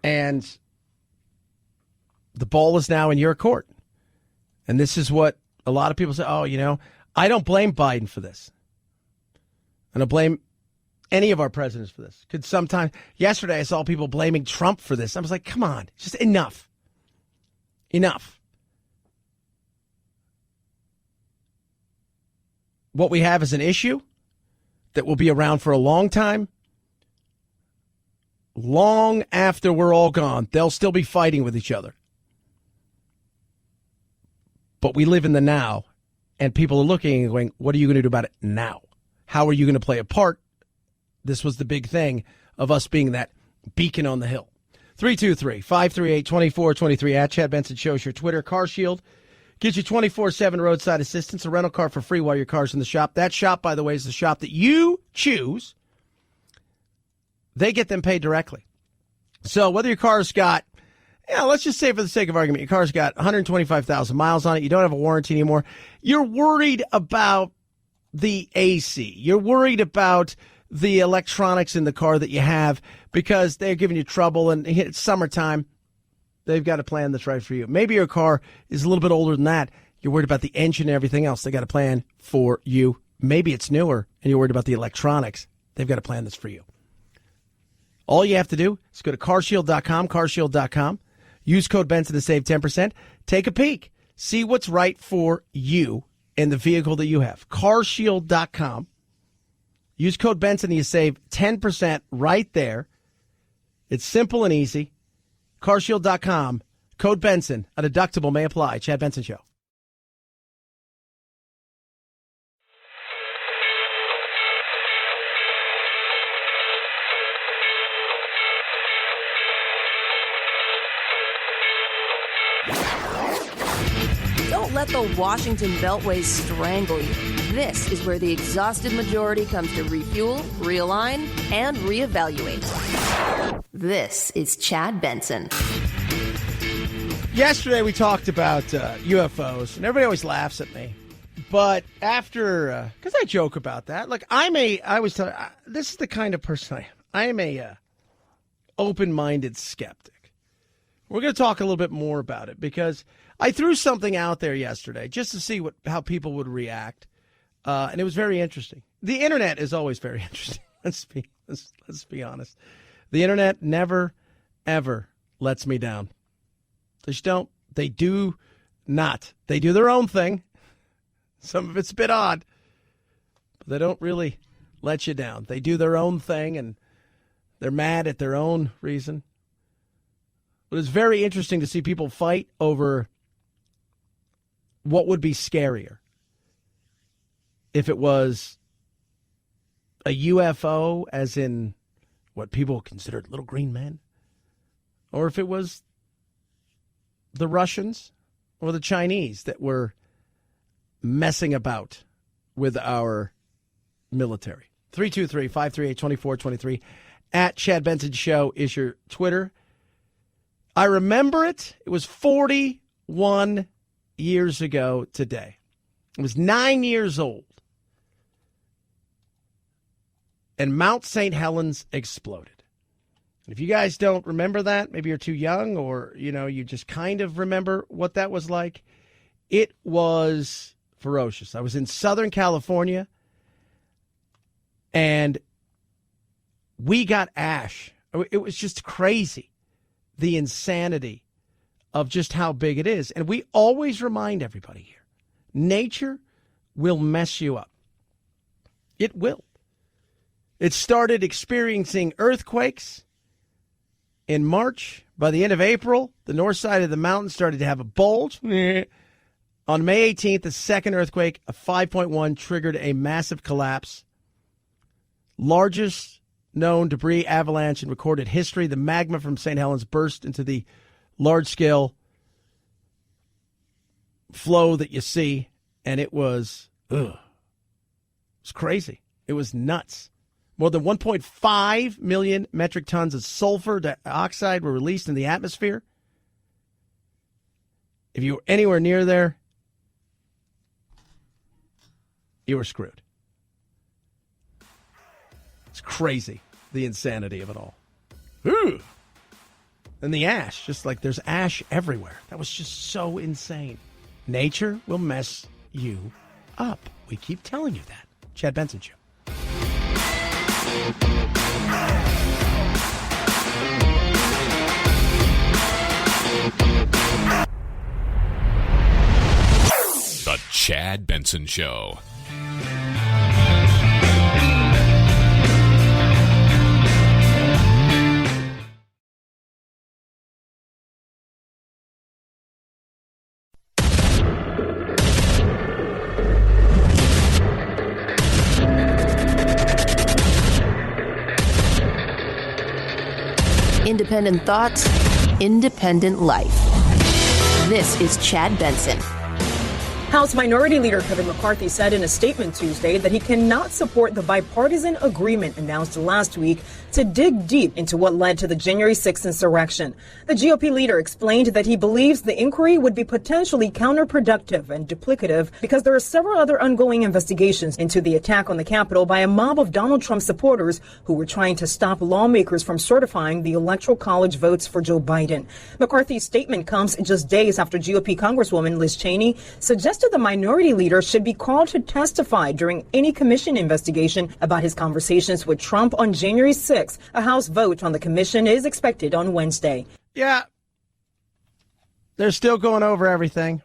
And the ball is now in your court. And this is what a lot of people say, I don't blame Biden for this. I don't blame any of our presidents for this. Yesterday I saw people blaming Trump for this. I was like, come on, just enough. Enough. What we have is an issue that will be around for a long time. Long after we're all gone, they'll still be fighting with each other. But we live in the now, and people are looking and going, what are you going to do about it now? How are you going to play a part? This was the big thing of us being that beacon on the hill. 323-538-2423 at Chad Benson Shows your Twitter. Car Shield gives you 24/7 roadside assistance, a rental car for free while your car's in the shop. That shop, by the way, is the shop that you choose. They get them paid directly. So whether your car's got, let's just say for the sake of argument, your car's got 125,000 miles on it, you don't have a warranty anymore, you're worried about the AC, you're worried about the electronics in the car that you have because they're giving you trouble and it's summertime, they've got a plan that's right for you. Maybe your car is a little bit older than that, you're worried about the engine and everything else, they got a plan for you. Maybe it's newer and you're worried about the electronics, they've got a plan that's for you. All you have to do is go to carshield.com, carshield.com. Use code Benson to save 10%. Take a peek. See what's right for you and the vehicle that you have. Carshield.com. Use code Benson and you save 10% right there. It's simple and easy. Carshield.com. Code Benson. A deductible may apply. Chad Benson Show. Don't let the Washington Beltway strangle you. This is where the exhausted majority comes to refuel, realign, and reevaluate. This is Chad Benson. Yesterday we talked about UFOs, and everybody always laughs at me. But after, because I joke about that, like this is the kind of person I am. I am a open-minded skeptic. We're going to talk a little bit more about it because I threw something out there yesterday just to see how people would react, and it was very interesting. The internet is always very interesting. Let's be honest. The internet never, ever lets me down. They just don't. They do not. They do their own thing. Some of it's a bit odd, but they don't really let you down. They do their own thing, and they're mad at their own reason. But it's very interesting to see people fight over what would be scarier. If it was a UFO, as in what people considered little green men, or if it was the Russians or the Chinese that were messing about with our military. 323-538-2423 at Chad Benson Show is your Twitter. I remember it. It was 41 years ago today. It was 9 years old. And Mount St. Helens exploded. If you guys don't remember that, maybe you're too young or, you just kind of remember what that was like. It was ferocious. I was in Southern California and we got ash. It was just crazy. the insanity of just how big it is. And we always remind everybody here, nature will mess you up. It will. It started experiencing earthquakes in March. By the end of April, the north side of the mountain started to have a bulge. On May 18th, the second earthquake, a 5.1, triggered a massive collapse. Largest known debris avalanche in recorded history. The magma from St. Helens burst into the large-scale flow that you see, and it was crazy. It was nuts. More than 1.5 million metric tons of sulfur dioxide were released in the atmosphere. If you were anywhere near there, you were screwed. It's crazy, the insanity of it all. Ooh. And the ash, just like there's ash everywhere. That was just so insane. Nature will mess you up. We keep telling you that. Chad Benson Show. The Chad Benson Show. Independent thoughts, independent life. This is Chad Benson. House Minority Leader Kevin McCarthy said in a statement Tuesday that he cannot support the bipartisan agreement announced last week to dig deep into what led to the January 6th insurrection. The GOP leader explained that he believes the inquiry would be potentially counterproductive and duplicative because there are several other ongoing investigations into the attack on the Capitol by a mob of Donald Trump supporters who were trying to stop lawmakers from certifying the Electoral College votes for Joe Biden. McCarthy's statement comes just days after GOP Congresswoman Liz Cheney suggested the minority leader should be called to testify during any commission investigation about his conversations with Trump on January 6th. A House vote on the commission is expected on Wednesday. Yeah, they're still going over everything.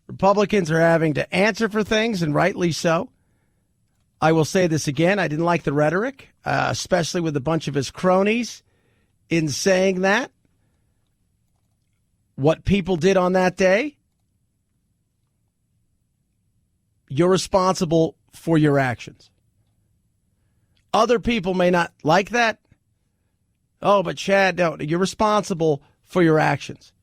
Republicans are having to answer for things, and rightly so. I will say this again. I didn't like the rhetoric, especially with a bunch of his cronies in saying that. What people did on that day, you're responsible for your actions. Other people may not like that. Oh, but Chad, no, you're responsible for your actions.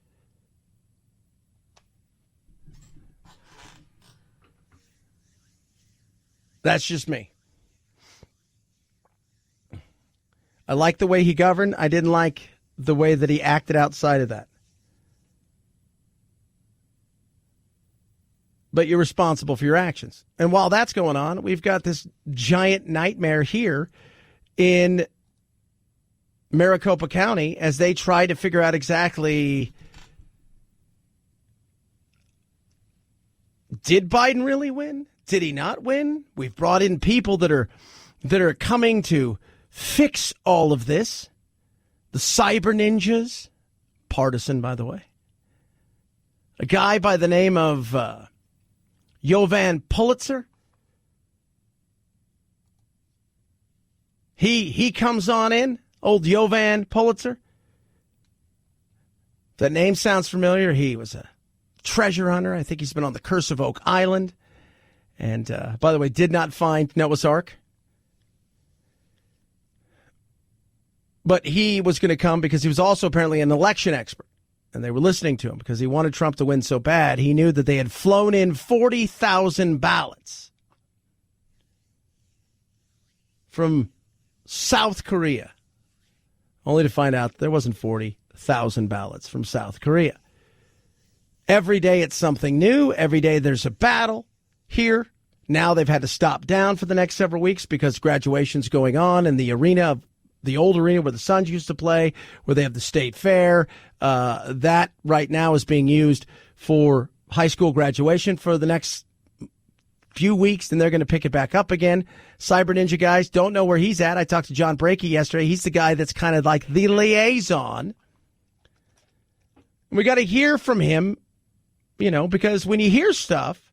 That's just me. I like the way he governed. I didn't like the way that he acted outside of that. But you're responsible for your actions. And while that's going on, we've got this giant nightmare here in Maricopa County as they try to figure out exactly, did Biden really win? Did he not win? We've brought in people that are coming to fix all of this. The cyber ninjas, partisan, by the way. A guy by the name of Jovan Pulitzer. He comes on in, old Jovan Pulitzer. That name sounds familiar. He was a treasure hunter. I think he's been on the Curse of Oak Island. And, by the way, did not find Noah's Ark. But he was going to come because he was also apparently an election expert. And they were listening to him because he wanted Trump to win so bad. He knew that they had flown in 40,000 ballots from South Korea, only to find out there wasn't 40,000 ballots from South Korea. Every day it's something new. Every day there's a battle here. Now they've had to stop down for the next several weeks because graduation's going on in the arena, the old arena where the Suns used to play, where they have the state fair. That right now is being used for high school graduation for the next few weeks, then they're going to pick it back up again. Cyber Ninja guys, don't know where he's at. I talked to John Brakey yesterday. He's the guy that's kind of like the liaison We got to hear from him, because when you hear stuff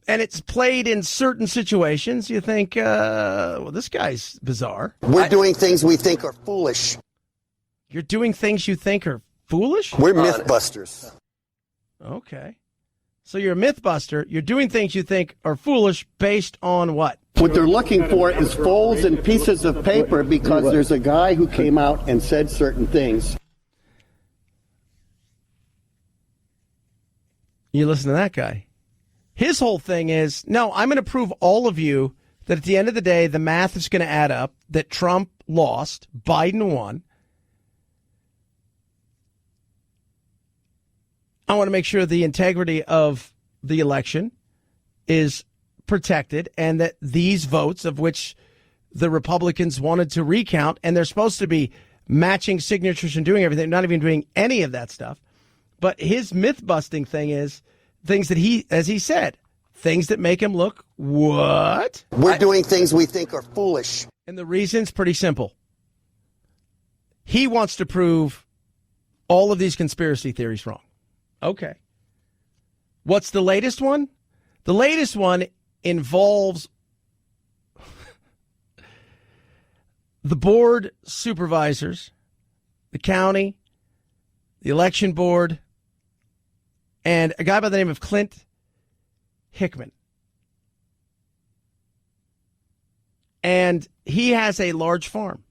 and it's played in certain situations, you think, well, this guy's bizarre. We're doing things we think are foolish. You're doing things you think are foolish? We're mythbusters. Okay. So you're a mythbuster. You're doing things you think are foolish based on what? What they're looking for is folds and pieces of paper because there's a guy who came out and said certain things. You listen to that guy. His whole thing is, no, I'm going to prove all of you that at the end of the day, the math is going to add up, that Trump lost, Biden won. I want to make sure the integrity of the election is protected and that these votes, of which the Republicans wanted to recount, and they're supposed to be matching signatures and doing everything, not even doing any of that stuff. But his myth-busting thing is things that he, as he said, things that make him look, what? We're doing things we think are foolish. And the reason's pretty simple. He wants to prove all of these conspiracy theories wrong. Okay. What's the latest one? The latest one involves the board supervisors, the county, the election board, and a guy by the name of Clint Hickman. And he has a large farm,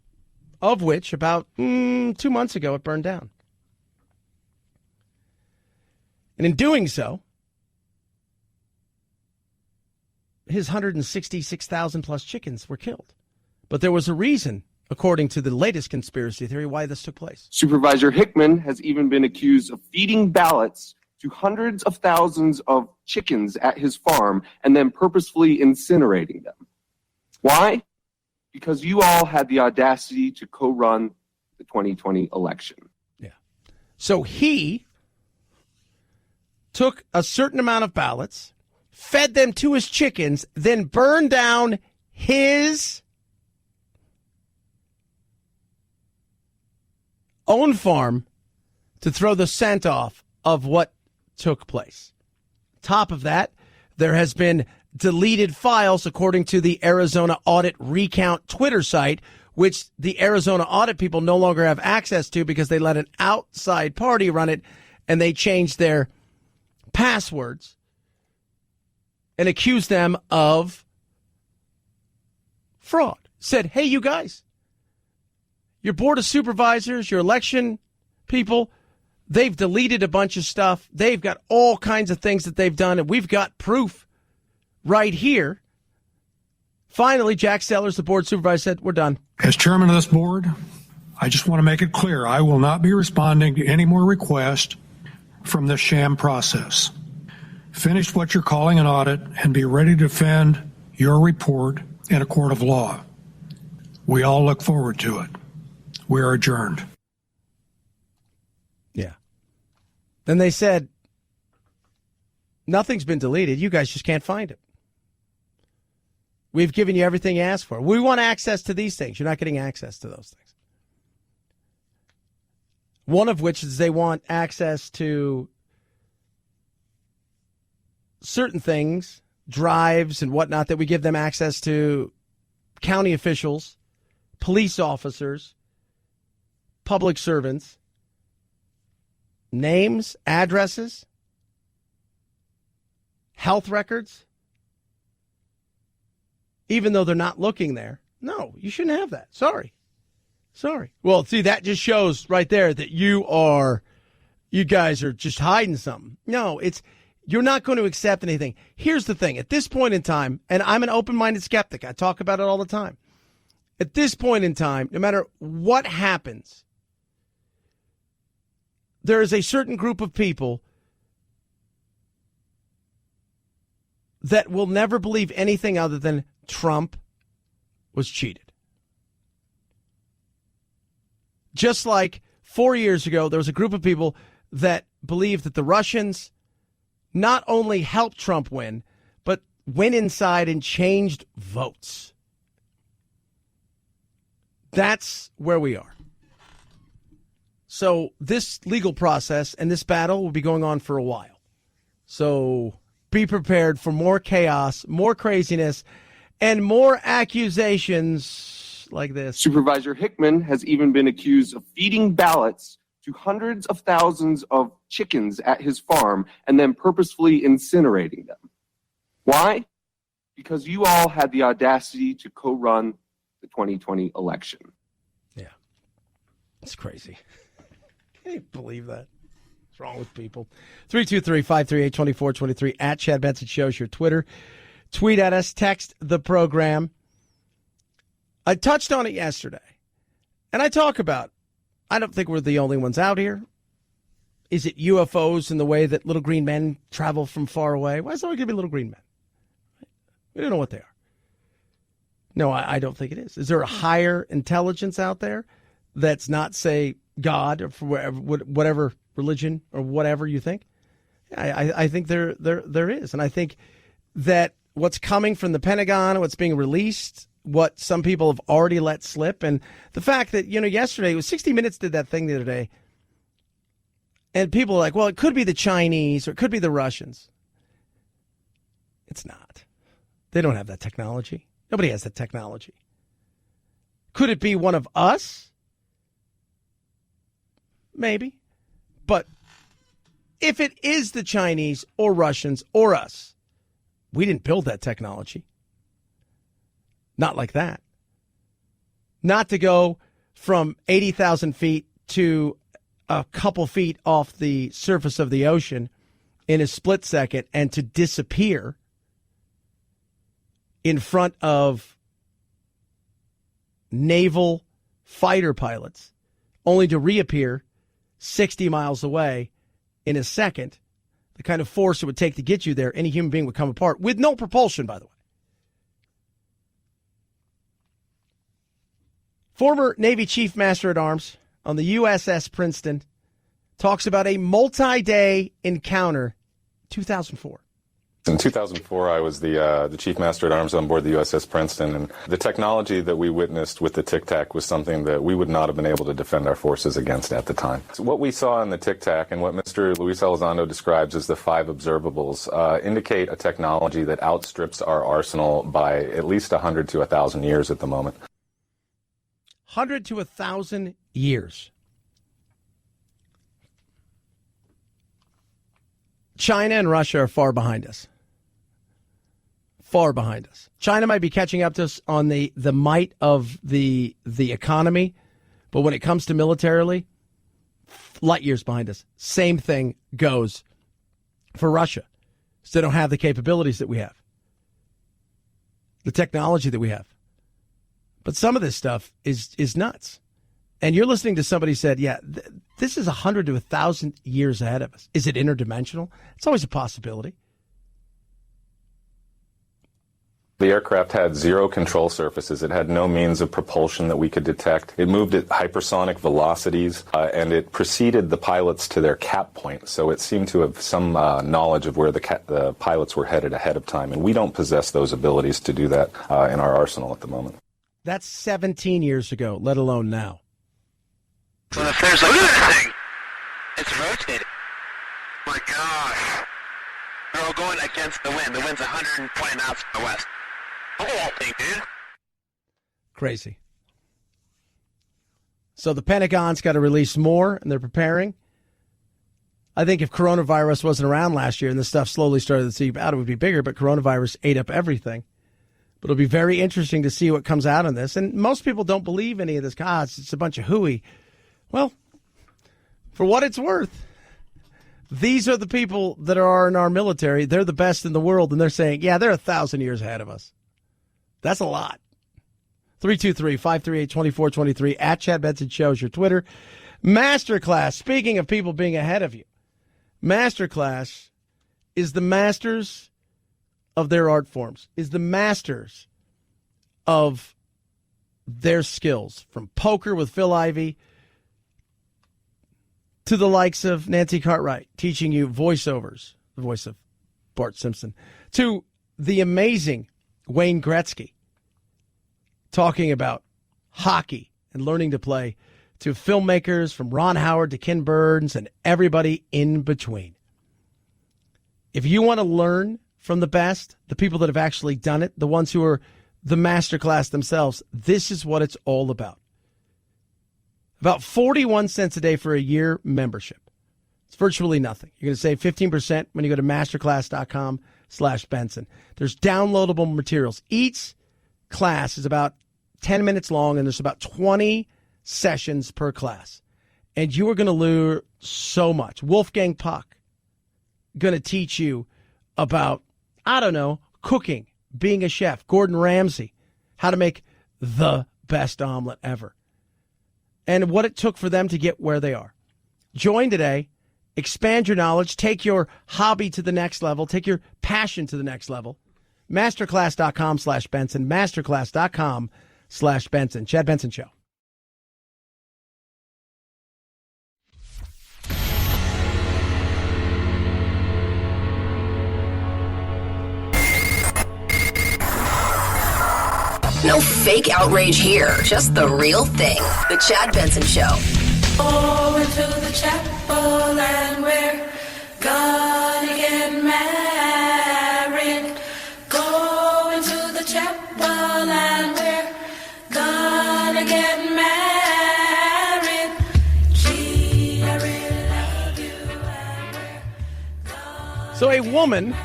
of which about 2 months ago it burned down. And in doing so, his 166,000 plus chickens were killed. But there was a reason, according to the latest conspiracy theory, why this took place. Supervisor Hickman has even been accused of feeding ballots to hundreds of thousands of chickens at his farm and then purposefully incinerating them. Why? Because you all had the audacity to co-run the 2020 election. Yeah. So he took a certain amount of ballots, fed them to his chickens, then burned down his own farm to throw the scent off of what took place. Top of that, there has been deleted files according to the Arizona Audit Recount Twitter site, which the Arizona audit people no longer have access to because they let an outside party run it and they changed their passwords and accused them of fraud. Said, hey, you guys, your board of supervisors, your election people, they've deleted a bunch of stuff. They've got all kinds of things that they've done, and we've got proof right here. Finally, Jack Sellers, the board supervisor, said, we're done. As chairman of this board, I just want to make it clear, I will not be responding to any more requests from this sham process. Finish what you're calling an audit and be ready to defend your report in a court of law. We all look forward to it. We are adjourned. Yeah. Then they said, nothing's been deleted. You guys just can't find it. We've given you everything you asked for. We want access to these things. You're not getting access to those things. One of which is they want access to certain things, drives and whatnot, that we give them access to county officials, police officers, public servants, names, addresses, health records, even though they're not looking there. No, you shouldn't have that. Sorry. Well, see, that just shows right there that you guys are just hiding something. No, you're not going to accept anything. Here's the thing. At this point in time, and I'm an open-minded skeptic. I talk about it all the time. At this point in time, no matter what happens, there is a certain group of people that will never believe anything other than Trump was cheated. Just like 4 years ago, there was a group of people that believed that the Russians not only helped Trump win, but went inside and changed votes. That's where we are. So this legal process and this battle will be going on for a while. So be prepared for more chaos, more craziness, and more accusations like this. Supervisor Hickman has even been accused of feeding ballots to hundreds of thousands of chickens at his farm and then purposefully incinerating them. Why? Because you all had the audacity to co-run the 2020 election. Yeah. It's crazy. Can you believe that? What's wrong with people? 323-538-2423 at Chad Benson Show's your Twitter. Tweet at us, text the program. I touched on it yesterday, and I talk about, I don't think we're the only ones out here. Is it UFOs in the way that little green men travel from far away? Why is it always going to be little green men? We don't know what they are. No, I don't think it is. Is there a higher intelligence out there that's not, say, God or for whatever religion or whatever you think? I think there is. And I think that what's coming from the Pentagon, what's being released, what some people have already let slip, and the fact that, yesterday, it was 60 Minutes did that thing the other day, and people are like, well, it could be the Chinese or it could be the Russians. It's not. They don't have that technology. Nobody has that technology. Could it be one of us? Maybe. But if it is the Chinese or Russians or us, we didn't build that technology. Not like that. Not to go from 80,000 feet to a couple feet off the surface of the ocean in a split second and to disappear in front of naval fighter pilots, only to reappear 60 miles away in a second. The kind of force it would take to get you there, any human being would come apart with no propulsion, by the way. Former Navy Chief Master at Arms on the USS Princeton talks about a multi-day encounter, 2004. In 2004, I was the Chief Master at Arms on board the USS Princeton, and the technology that we witnessed with the Tic Tac was something that we would not have been able to defend our forces against at the time. So what we saw in the Tic Tac and what Mr. Luis Elizondo describes as the 5 observables indicate a technology that outstrips our arsenal by at least 100 to 1,000 years at the moment. 100 to 1,000 years. China and Russia are far behind us. Far behind us. China might be catching up to us on the might of the economy, but when it comes to militarily, light years behind us. Same thing goes for Russia. So they don't have the capabilities that we have, the technology that we have. But some of this stuff is nuts. And you're listening to somebody who said, yeah, this is 100 to 1,000 years ahead of us. Is it interdimensional? It's always a possibility. The aircraft had 0 control surfaces. It had no means of propulsion that we could detect. It moved at hypersonic velocities, and it preceded the pilots to their cap point. So it seemed to have some knowledge of where the pilots were headed ahead of time. And we don't possess those abilities to do that in our arsenal at the moment. That's 17 years ago, let alone now. Well, if there's look at that thing. It's rotating. My gosh. They're all going against the wind. The wind's 120 knots from the west. Look at that thing, dude. Crazy. So the Pentagon's got to release more, and they're preparing. I think if coronavirus wasn't around last year and this stuff slowly started to seep out, it would be bigger, but coronavirus ate up everything. But it'll be very interesting to see what comes out on this. And most people don't believe any of this. God, it's a bunch of hooey. Well, for what it's worth, these are the people that are in our military. They're the best in the world, and they're saying, yeah, they're 1,000 years ahead of us. That's a lot. 323-538-2423 at Chad Benson Show is your Twitter. Masterclass, speaking of people being ahead of you, Masterclass is the masters of their art forms, is the masters of their skills, from poker with Phil Ivey to the likes of Nancy Cartwright teaching you voiceovers, the voice of Bart Simpson, to the amazing Wayne Gretzky talking about hockey and learning to play, to filmmakers from Ron Howard to Ken Burns and everybody in between. If you want to learn from the best, the people that have actually done it, the ones who are the masterclass themselves, this is what it's all about. About 41 cents a day for a year membership. It's virtually nothing. You're going to save 15% when you go to masterclass.com/Benson. There's downloadable materials. Each class is about 10 minutes long, and there's about 20 sessions per class. And you are going to learn so much. Wolfgang Puck going to teach you about, I don't know, cooking, being a chef. Gordon Ramsay, how to make the best omelet ever. And what it took for them to get where they are. Join today. Expand your knowledge. Take your hobby to the next level. Take your passion to the next level. Masterclass.com/Benson. Masterclass.com/Benson. Chad Benson Show. No fake outrage here, just the real thing. The Chad Benson Show. Going to the chapel and we're gonna get married. Going to the chapel and we're gonna get married. Gee, I really love you and we're gonna. So a woman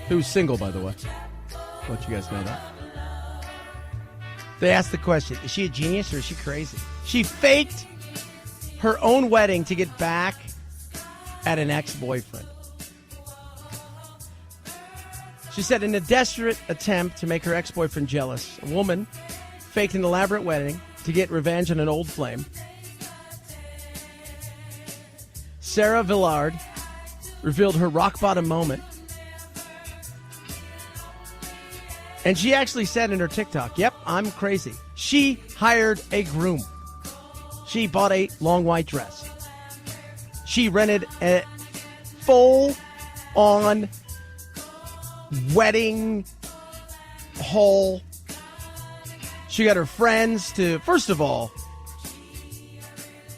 who's single, by the way. Let you guys know that. They asked the question, is she a genius or is she crazy? She faked her own wedding to get back at an ex-boyfriend. She said in a desperate attempt to make her ex-boyfriend jealous, a woman faked an elaborate wedding to get revenge on an old flame. Sarah Villard revealed her rock-bottom moment. And she actually said in her TikTok, yep, I'm crazy. She hired a groom. She bought a long white dress. She rented a full-on wedding hall. She got her friends to, first of all,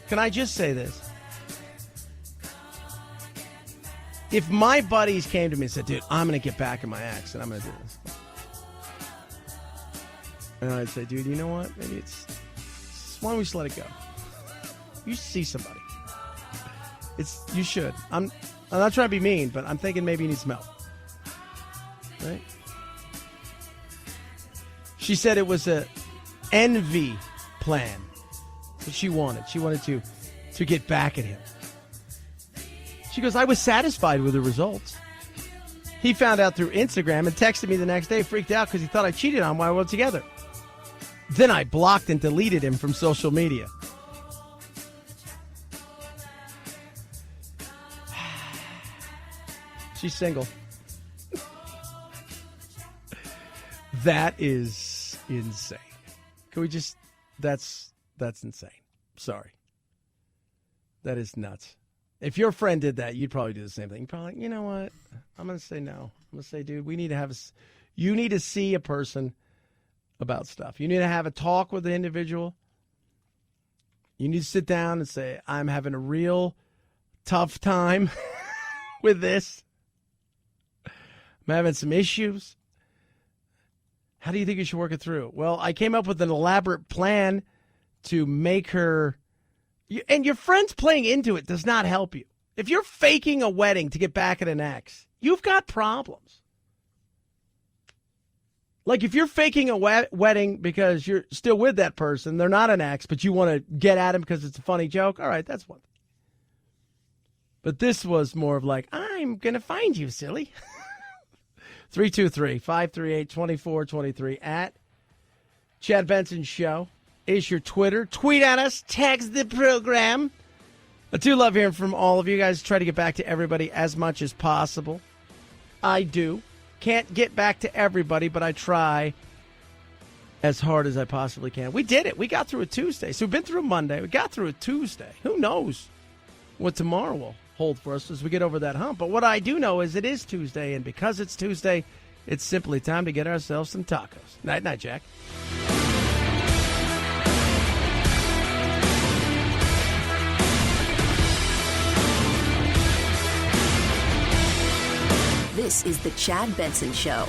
can I just say this? If my buddies came to me and said, dude, I'm going to get back at my ex and I'm going to do this. And I'd say, dude, you know what? Maybe why don't we just let it go? You see somebody. You should. I'm not trying to be mean, but I'm thinking maybe you need some help. Right? She said it was a envy plan. That's what she wanted. She wanted to get back at him. She goes, I was satisfied with the results. He found out through Instagram and texted me the next day, freaked out because he thought I cheated on him while we were together. Then I blocked and deleted him from social media. She's single. That is insane. Can we just... That's insane. Sorry. That is nuts. If your friend did that, you'd probably do the same thing. You'd probably, you know what? I'm going to say no. I'm going to say, dude, we need to have you need to see a person about stuff. You need to have a talk with the individual. You need to sit down and say, I'm having a real tough time with this. I'm having some issues. How do you think you should work it through? Well, I came up with an elaborate plan to make her... And your friends playing into it does not help you. If you're faking a wedding to get back at an ex, you've got problems. Like if you're faking a wedding because you're still with that person, they're not an ex, but you want to get at him because it's a funny joke, all right, that's one thing. But this was more of like, I'm going to find you, silly. 323-538-2423 at Chad Benson Show is your Twitter. Tweet at us. Text the program. I do love hearing from all of you guys. Try to get back to everybody as much as possible. I do. Can't get back to everybody, but I try as hard as I possibly can. We did it. We got through a Tuesday. So we've been through a Monday. We got through a Tuesday. Who knows what tomorrow will hold for us as we get over that hump. But what I do know is it is Tuesday, and because it's Tuesday, it's simply time to get ourselves some tacos. Night, night, Jack. This is The Chad Benson Show.